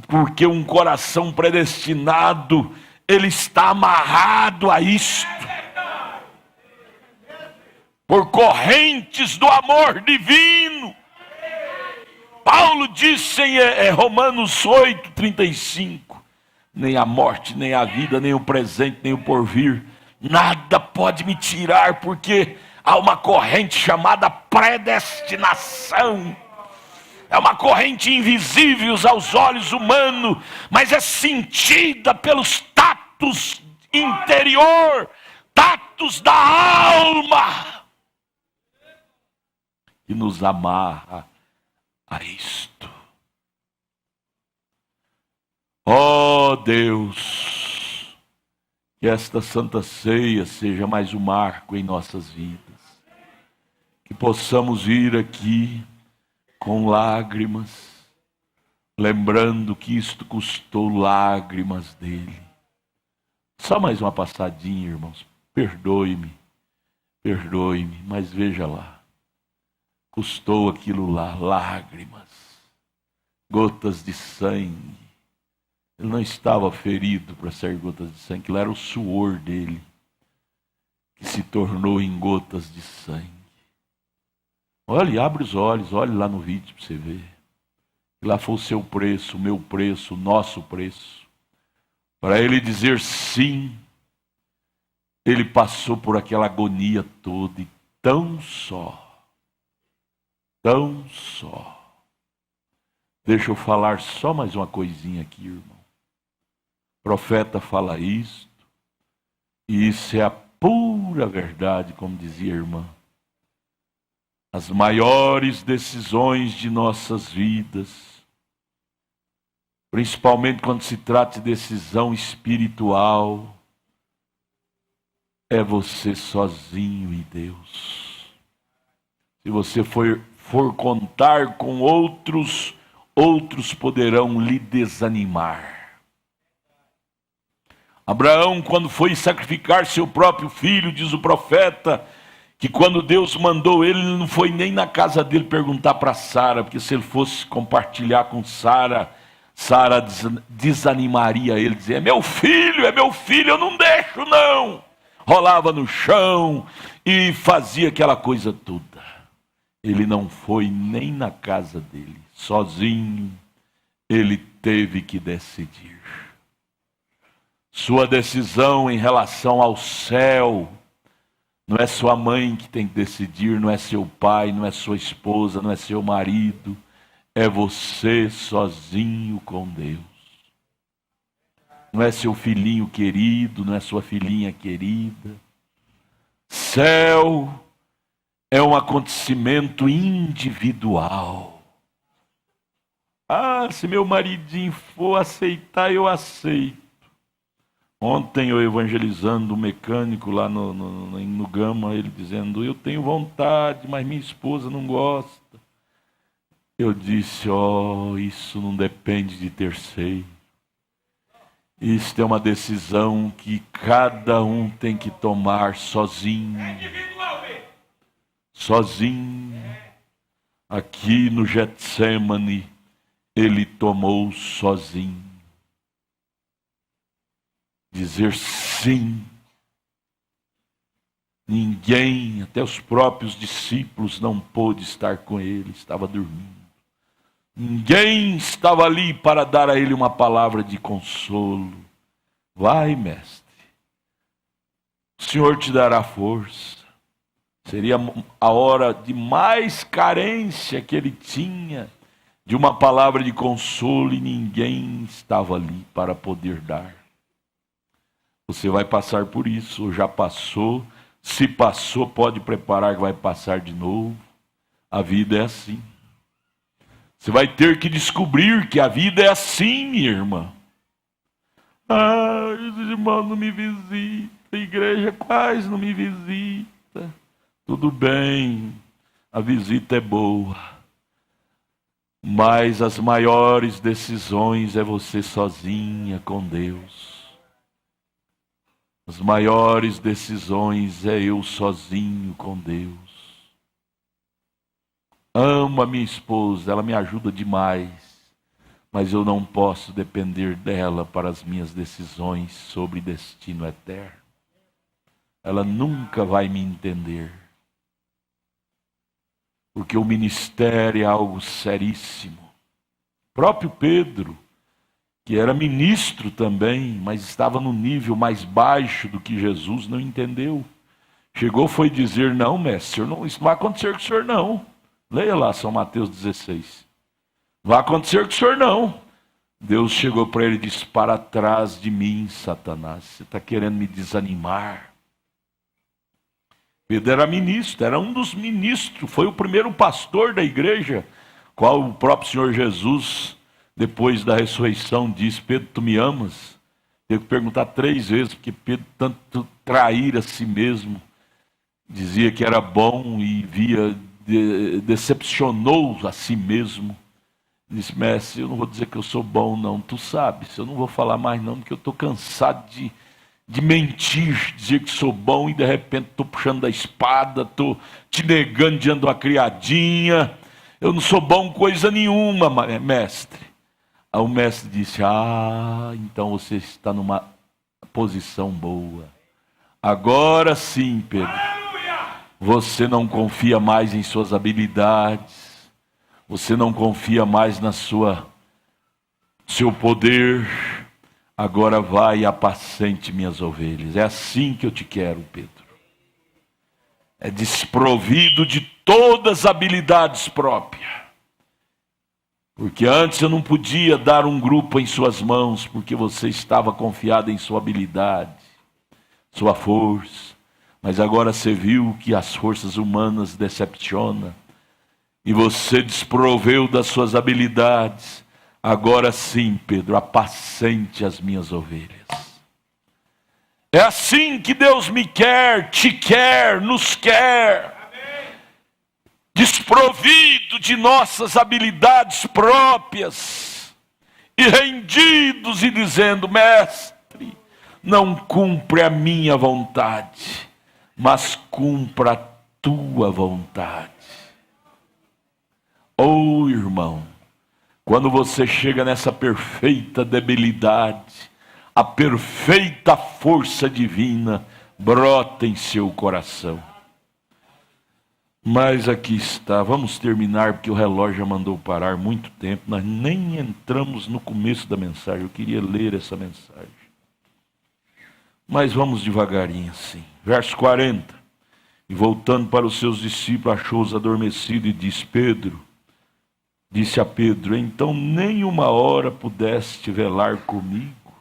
Porque um coração predestinado, ele está amarrado a isto. Por correntes do amor divino. Paulo disse em Romanos 8:35, nem a morte, nem a vida, nem o presente, nem o porvir, nada pode me tirar, porque há uma corrente chamada predestinação. É uma corrente invisível aos olhos humanos, mas é sentida pelos tatos interior, tatos da alma, que nos amarra a isto. Ó Deus, que esta Santa Ceia seja mais um marco em nossas vidas, que possamos vir aqui com lágrimas, lembrando que isto custou lágrimas dele. Só mais uma passadinha, irmãos, perdoe-me, mas veja lá, custou aquilo lá, lágrimas, gotas de sangue. Ele não estava ferido para ser gotas de sangue, aquilo era o suor dele, que se tornou em gotas de sangue. Olhe, abre os olhos, olhe lá no vídeo para você ver. Lá foi o seu preço, o meu preço, o nosso preço. Para ele dizer sim, ele passou por aquela agonia toda e tão só. Deixa eu falar só mais uma coisinha aqui, irmão. O profeta fala isto, e isso é a pura verdade, como dizia a irmã. As maiores decisões de nossas vidas, principalmente quando se trata de decisão espiritual, é você sozinho e Deus. Se você for contar com outros poderão lhe desanimar. Abraão, quando foi sacrificar seu próprio filho, diz o profeta, que quando Deus mandou ele não foi nem na casa dele perguntar para Sara, porque se ele fosse compartilhar com Sara Sara desanimaria ele, dizia: é meu filho, eu não deixo não. Rolava no chão e fazia aquela coisa toda. Ele não foi nem na casa dele, sozinho, ele teve que decidir. Sua decisão em relação ao céu, não é sua mãe que tem que decidir, não é seu pai, não é sua esposa, não é seu marido, é você sozinho com Deus. Não é seu filhinho querido, não é sua filhinha querida. Céu é um acontecimento individual. Ah, se meu maridinho for aceitar, eu aceito. Ontem eu evangelizando um mecânico lá no Gama, ele dizendo: eu tenho vontade, mas minha esposa não gosta. Eu disse: isso não depende de terceiro. Isso é uma decisão que cada um tem que tomar sozinho. Sozinho. Aqui no Getsemane, ele tomou sozinho. Dizer sim. Ninguém, até os próprios discípulos, não pôde estar com ele, estava dormindo. Ninguém estava ali para dar a ele uma palavra de consolo. Vai, mestre, o Senhor te dará força. Seria a hora de mais carência que ele tinha de uma palavra de consolo, e ninguém estava ali para poder dar. Você vai passar por isso, ou já passou. Se passou, pode preparar que vai passar de novo. A vida é assim. Você vai ter que descobrir que a vida é assim, minha irmã. Os irmãos não me visitam, a igreja quase não me visita. Tudo bem, a visita é boa. Mas as maiores decisões é você sozinha com Deus. As maiores decisões é eu sozinho com Deus. Amo a minha esposa, ela me ajuda demais, mas eu não posso depender dela para as minhas decisões sobre destino eterno. Ela nunca vai me entender, porque o ministério é algo seríssimo. O próprio Pedro, que era ministro também, mas estava no nível mais baixo do que Jesus, não entendeu. Chegou, foi dizer: não, mestre, isso não vai acontecer com o senhor não. Leia lá São Mateus 16. Não vai acontecer com o senhor não. Deus chegou para ele e disse: para trás de mim, Satanás, você está querendo me desanimar. Pedro era ministro, era um dos ministros, foi o primeiro pastor da igreja, qual o próprio Senhor Jesus, depois da ressurreição, disse: Pedro, tu me amas? Teve que perguntar 3 vezes, porque Pedro tanto trair a si mesmo, dizia que era bom e decepcionou a si mesmo. Disse: mestre, eu não vou dizer que eu sou bom não, tu sabes, eu não vou falar mais não, porque eu estou cansado de mentir, dizer que sou bom e de repente estou puxando da espada, estou te negando diante de uma criadinha, eu não sou bom coisa nenhuma, mestre. Aí o mestre disse: então você está numa posição boa. Agora sim, Pedro, você não confia mais em suas habilidades, você não confia mais na seu poder. Agora vai e apacente minhas ovelhas. É assim que eu te quero, Pedro. É desprovido de todas as habilidades próprias. Porque antes eu não podia dar um grupo em suas mãos, porque você estava confiado em sua habilidade, sua força. Mas agora você viu que as forças humanas decepcionam, e você desproveu das suas habilidades. Agora sim, Pedro, apacente as minhas ovelhas. É assim que Deus me quer, te quer, nos quer. Desprovido de nossas habilidades próprias e rendidos e dizendo: mestre, não cumpre a minha vontade, mas cumpra a tua vontade. Oh, irmão, Quando você chega nessa perfeita debilidade, a perfeita força divina brota em seu coração. Mas aqui está, vamos terminar, porque o relógio já mandou parar muito tempo. Nós nem entramos no começo da mensagem, eu queria ler essa mensagem. Mas vamos devagarinho assim. Verso 40. E voltando para os seus discípulos, achou-os adormecidos e disse a Pedro, então nem uma hora pudeste velar comigo.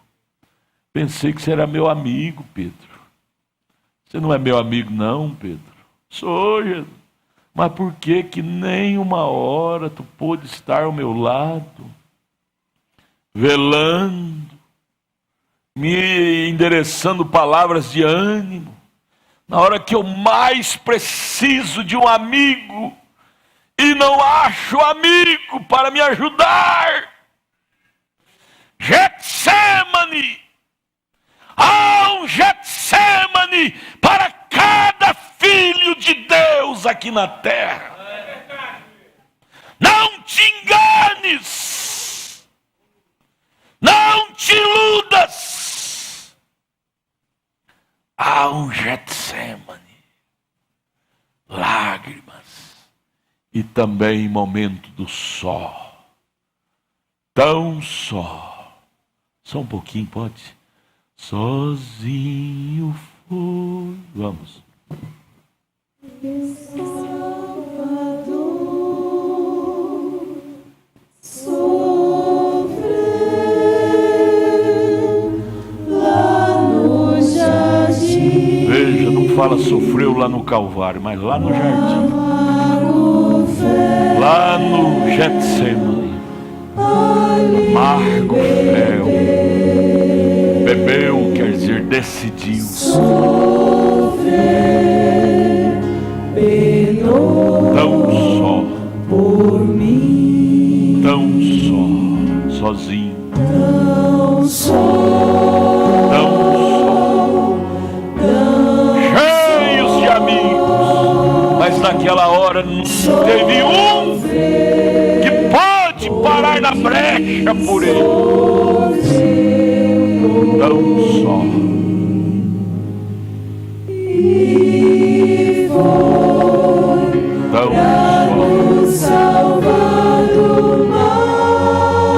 Pensei que você era meu amigo, Pedro. Você não é meu amigo não, Pedro? Sou, Jesus. Mas por que nem uma hora tu pôde estar ao meu lado, velando, me endereçando palavras de ânimo, na hora que eu mais preciso de um amigo, e não acho amigo para me ajudar? Getsemane! Há um Getsemane para cada filho de Deus aqui na terra. Não te enganes, não te iludas. Há um Getsemane, lágrimas e também momento do só, tão só um pouquinho, pode? Sozinho foi. Vamos. Salvador sofreu lá no jardim. Veja, não fala sofreu lá no Calvário, mas lá no jardim, lá no Getsemane, amargo fel, bebeu, quer dizer, decidiu. Tão só, por mim, tão só, sozinho, tão só, cheios de amigos, mas naquela hora não teve um que pode parar na brecha por ele. Tão só. Tão só.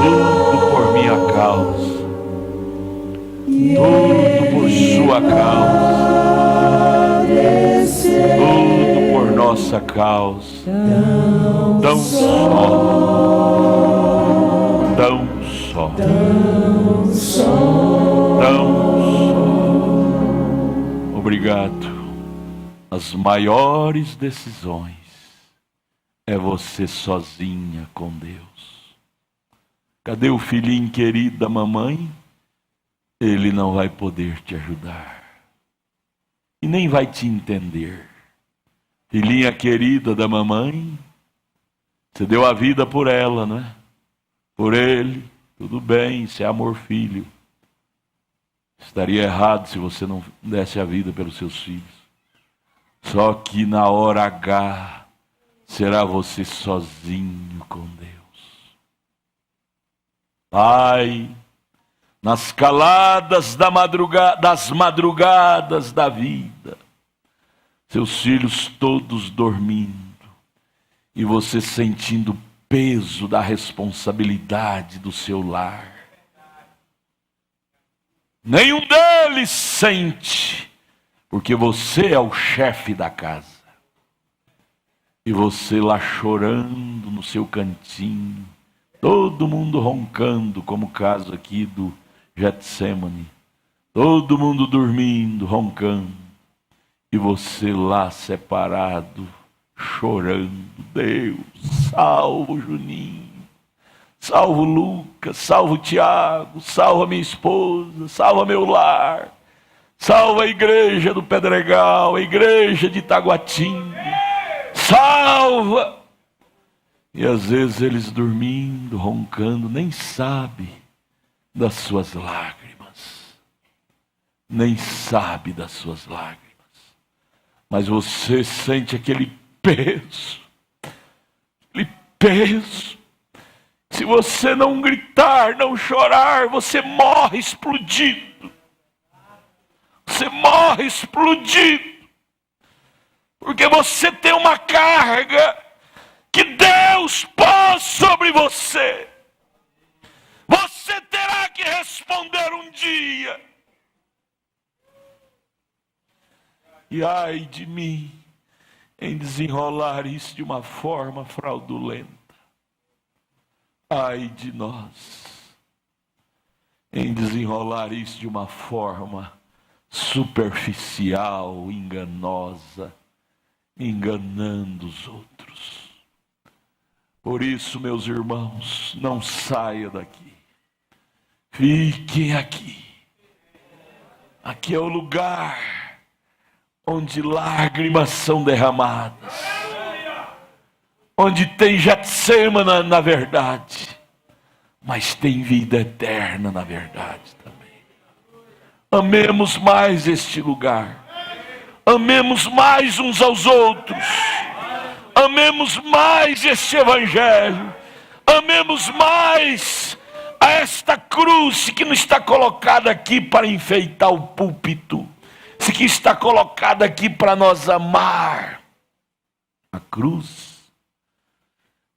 Tudo por minha causa, tudo por sua causa, tudo por nossa causa. Tão só, tão só, tão só. Obrigado. As maiores decisões é você sozinha com Deus. Cadê o filhinho querido da mamãe? Ele não vai poder te ajudar. E nem vai te entender. Filhinha querida da mamãe, você deu a vida por ela, não é? Por ele, tudo bem, isso é amor filho. Estaria errado se você não desse a vida pelos seus filhos. Só que na hora H, será você sozinho com Deus. Pai, nas caladas das madrugadas da vida, seus filhos todos dormindo, e você sentindo o peso da responsabilidade do seu lar. Nenhum deles sente, porque você é o chefe da casa. E você lá chorando no seu cantinho, todo mundo roncando, como o caso aqui do Getsemane. Todo mundo dormindo, roncando. E você lá separado, chorando. Deus, salva o Juninho, salva o Lucas, salva o Tiago, salva minha esposa, salva meu lar. Salva a igreja do Pedregal, a igreja de Itaguatinga. Salva! E às vezes eles dormindo, roncando, nem sabe das suas lágrimas. Nem sabe das suas lágrimas. Mas você sente aquele peso Se você não gritar, não chorar, você morre explodido. Você morre explodido. Porque você tem uma carga que Deus pôs sobre você. Você terá que responder um dia. E ai de mim em desenrolar isso de uma forma fraudulenta. Ai de nós em desenrolar isso de uma forma superficial, enganosa, enganando os outros. Por isso, meus irmãos, não saia daqui. Fiquem aqui. Aqui é o lugar onde lágrimas são derramadas. Onde tem Getsêmani na verdade, mas tem vida eterna na verdade também. Amemos mais este lugar. Amemos mais uns aos outros. Amemos mais este evangelho. Amemos mais a esta cruz que não está colocada aqui para enfeitar o púlpito, que está colocada aqui para nós amar. A cruz,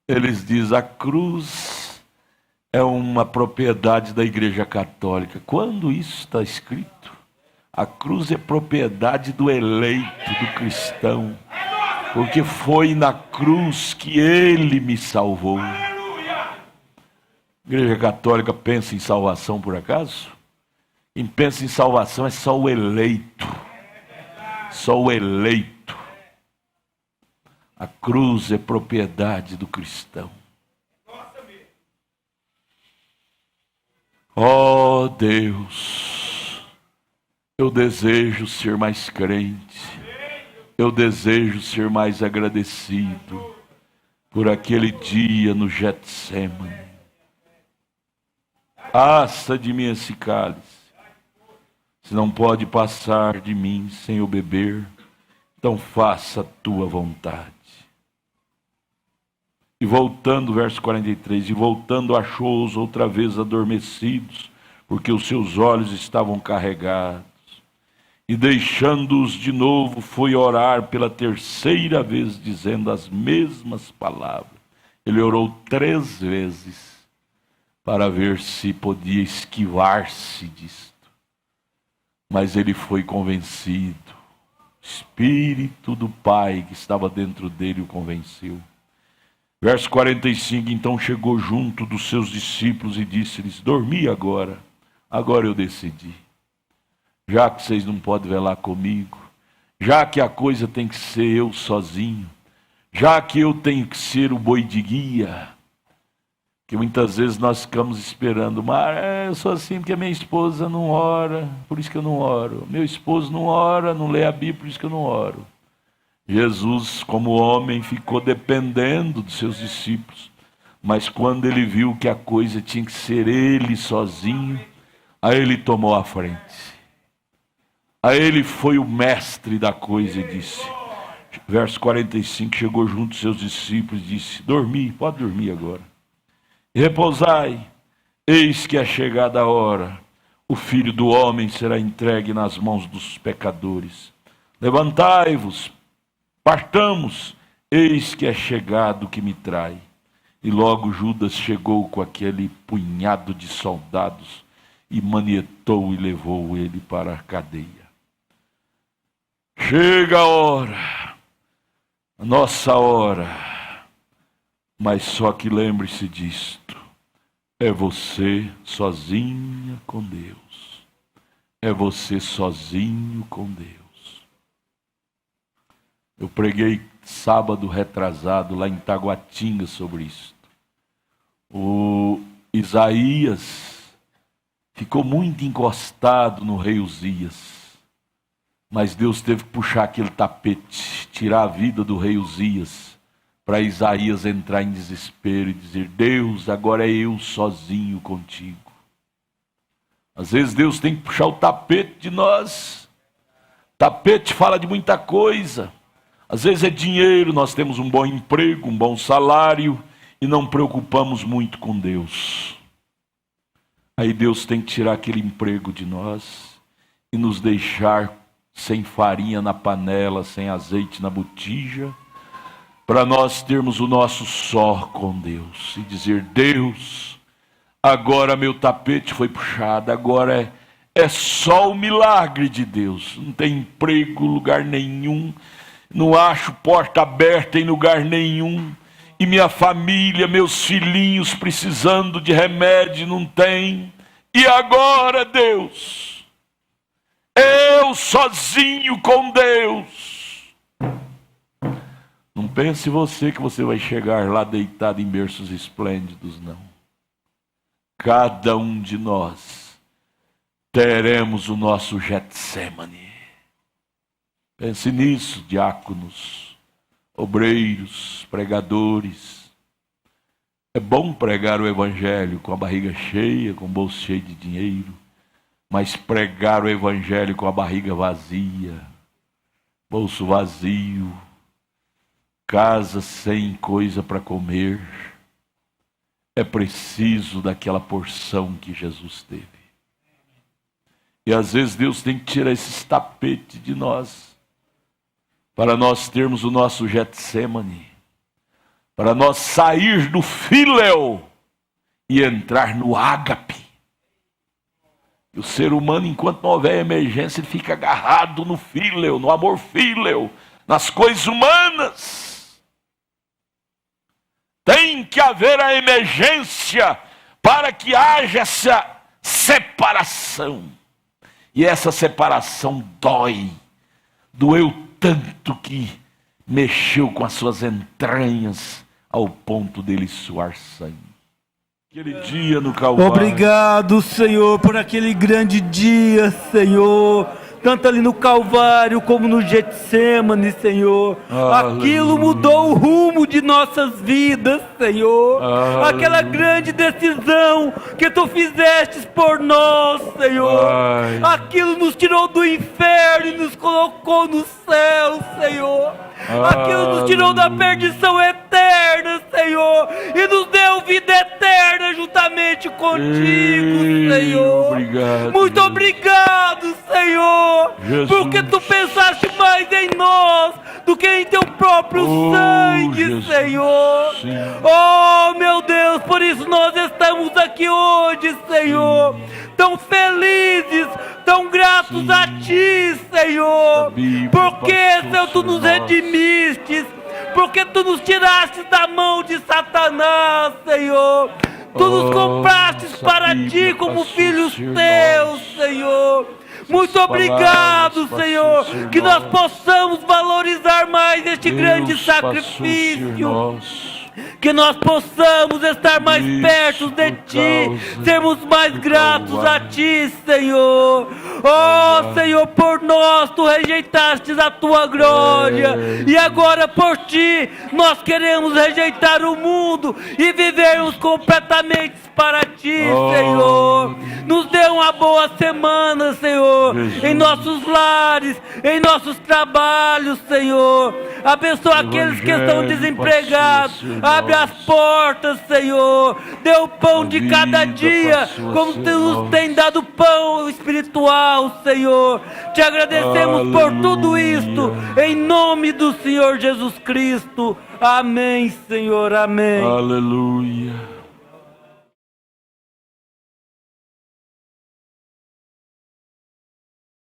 eles dizem, a cruz é uma propriedade da Igreja Católica. Quando isso está escrito? A cruz é propriedade do eleito, do cristão, porque foi na cruz que ele me salvou. A Igreja Católica pensa em salvação por acaso? Quem pensa em salvação é só o eleito. Só o eleito. A cruz é propriedade do cristão. Oh Deus, eu desejo ser mais crente, eu desejo ser mais agradecido por aquele dia no Getsêmani. Passa de mim esse cálice, se não pode passar de mim sem eu beber, então faça a tua vontade. E voltando, verso 43, e voltando achou-os outra vez adormecidos, porque os seus olhos estavam carregados. E deixando-os de novo, foi orar pela terceira vez, dizendo as mesmas palavras. Ele orou 3 vezes, para ver se podia esquivar-se disto. Mas ele foi convencido. O Espírito do Pai que estava dentro dele o convenceu. Verso 45, então chegou junto dos seus discípulos e disse-lhes, dormi agora eu decidi. Já que vocês não podem velar comigo, já que a coisa tem que ser eu sozinho, já que eu tenho que ser o boi de guia, que muitas vezes nós ficamos esperando, mas eu sou assim porque minha esposa não ora, por isso que eu não oro. Meu esposo não ora, não lê a Bíblia, por isso que eu não oro. Jesus, como homem, ficou dependendo dos seus discípulos, mas quando ele viu que a coisa tinha que ser ele sozinho, aí ele tomou a frente. Aí ele foi o mestre da coisa e disse, verso 45, chegou junto dos seus discípulos e disse, dormi, pode dormir agora. E repousai, eis que é chegada a hora, o Filho do Homem será entregue nas mãos dos pecadores. Levantai-vos, partamos, eis que é chegado o que me trai. E logo Judas chegou com aquele punhado de soldados e manietou e levou ele para a cadeia. Chega a hora, a nossa hora, mas só que lembre-se disto, é você sozinha com Deus, é você sozinho com Deus. Eu preguei sábado retrasado lá em Taguatinga sobre isso. O Isaías ficou muito encostado no rei Uzias, mas Deus teve que puxar aquele tapete, tirar a vida do rei Uzias, para Isaías entrar em desespero e dizer, Deus, agora é eu sozinho contigo. Às vezes Deus tem que puxar o tapete de nós. Tapete fala de muita coisa. Às vezes é dinheiro, nós temos um bom emprego, um bom salário, e não preocupamos muito com Deus. Aí Deus tem que tirar aquele emprego de nós e nos deixar sem farinha na panela, sem azeite na botija, para nós termos o nosso só com Deus e dizer: Deus, agora meu tapete foi puxado, agora é só o milagre de Deus. Não tem emprego em lugar nenhum, não acho porta aberta em lugar nenhum, e minha família, meus filhinhos precisando de remédio, não tem. E agora, Deus, eu sozinho com Deus. Não pense você que você vai chegar lá deitado em berços esplêndidos, não. Cada um de nós teremos o nosso Getsemane. Pense nisso, diáconos, obreiros, pregadores. É bom pregar o evangelho com a barriga cheia, com o bolso cheio de dinheiro, mas pregar o evangelho com a barriga vazia, bolso vazio, casa sem coisa para comer, é preciso daquela porção que Jesus teve. E às vezes Deus tem que tirar esses tapetes de nós, para nós termos o nosso Getsemane, para nós sair do Filéu e entrar no ágape. E o ser humano, enquanto não houver emergência, ele fica agarrado no Filéu, no amor Filéu, nas coisas humanas. Tem que haver a emergência para que haja essa separação. E essa separação dói, doeu tanto que mexeu com as suas entranhas ao ponto dele suar sangue. Aquele dia no Calvário. Obrigado, Senhor, por aquele grande dia, Senhor. Tanto ali no Calvário como no Getsemane, Senhor. Aleluia. Aquilo mudou o rumo de nossas vidas, Senhor. Aleluia. Aquela grande decisão que Tu fizestes por nós, Senhor. Ai. Aquilo nos tirou do inferno e nos colocou no céu, Senhor. Aquilo nos tirou da perdição eterna, Senhor, e nos deu vida eterna juntamente contigo, Senhor. Obrigado. Muito obrigado, Senhor, Jesus. porque Tu pensaste mais em nós do que em Teu próprio sangue, Jesus. Senhor. Sim. Oh, meu Deus, por isso nós estamos aqui hoje, Senhor, tão felizes, tão gratos Sim. a Ti, Senhor, Bíblia porque, passou Senhor, Tu sobre nos nós. redimistes, porque Tu nos tiraste da mão de Satanás, Senhor. Tu nos comprastes essa para Bíblia Ti como passou filhos ser Teus, nós. Senhor. Muito palavras obrigado, passou Senhor, ser que nós nós. possamos valorizar mais este grande Deus passou ser sacrifício. nós. Que nós possamos estar mais Isso perto de por Ti, causa sermos mais do gratos a Calvário. Ti, Senhor. Oh, Senhor, por nós Tu rejeitastes a Tua glória, e agora por Ti nós queremos rejeitar o mundo e vivermos completamente para Ti, Oh, Senhor. Nos dê uma boa semana, Senhor, Jesus. em nossos lares, em nossos trabalhos, Senhor. Abençoa aqueles que estão Evangelho desempregados. passou a ser Abre as nós. portas, Senhor. Dê o pão A de cada vida dia, passou a como ser Tu nos nós. tem dado pão espiritual, Senhor. Te agradecemos por tudo Aleluia. isto, em nome do Senhor Jesus Cristo. Amém, Senhor. Amém. Aleluia.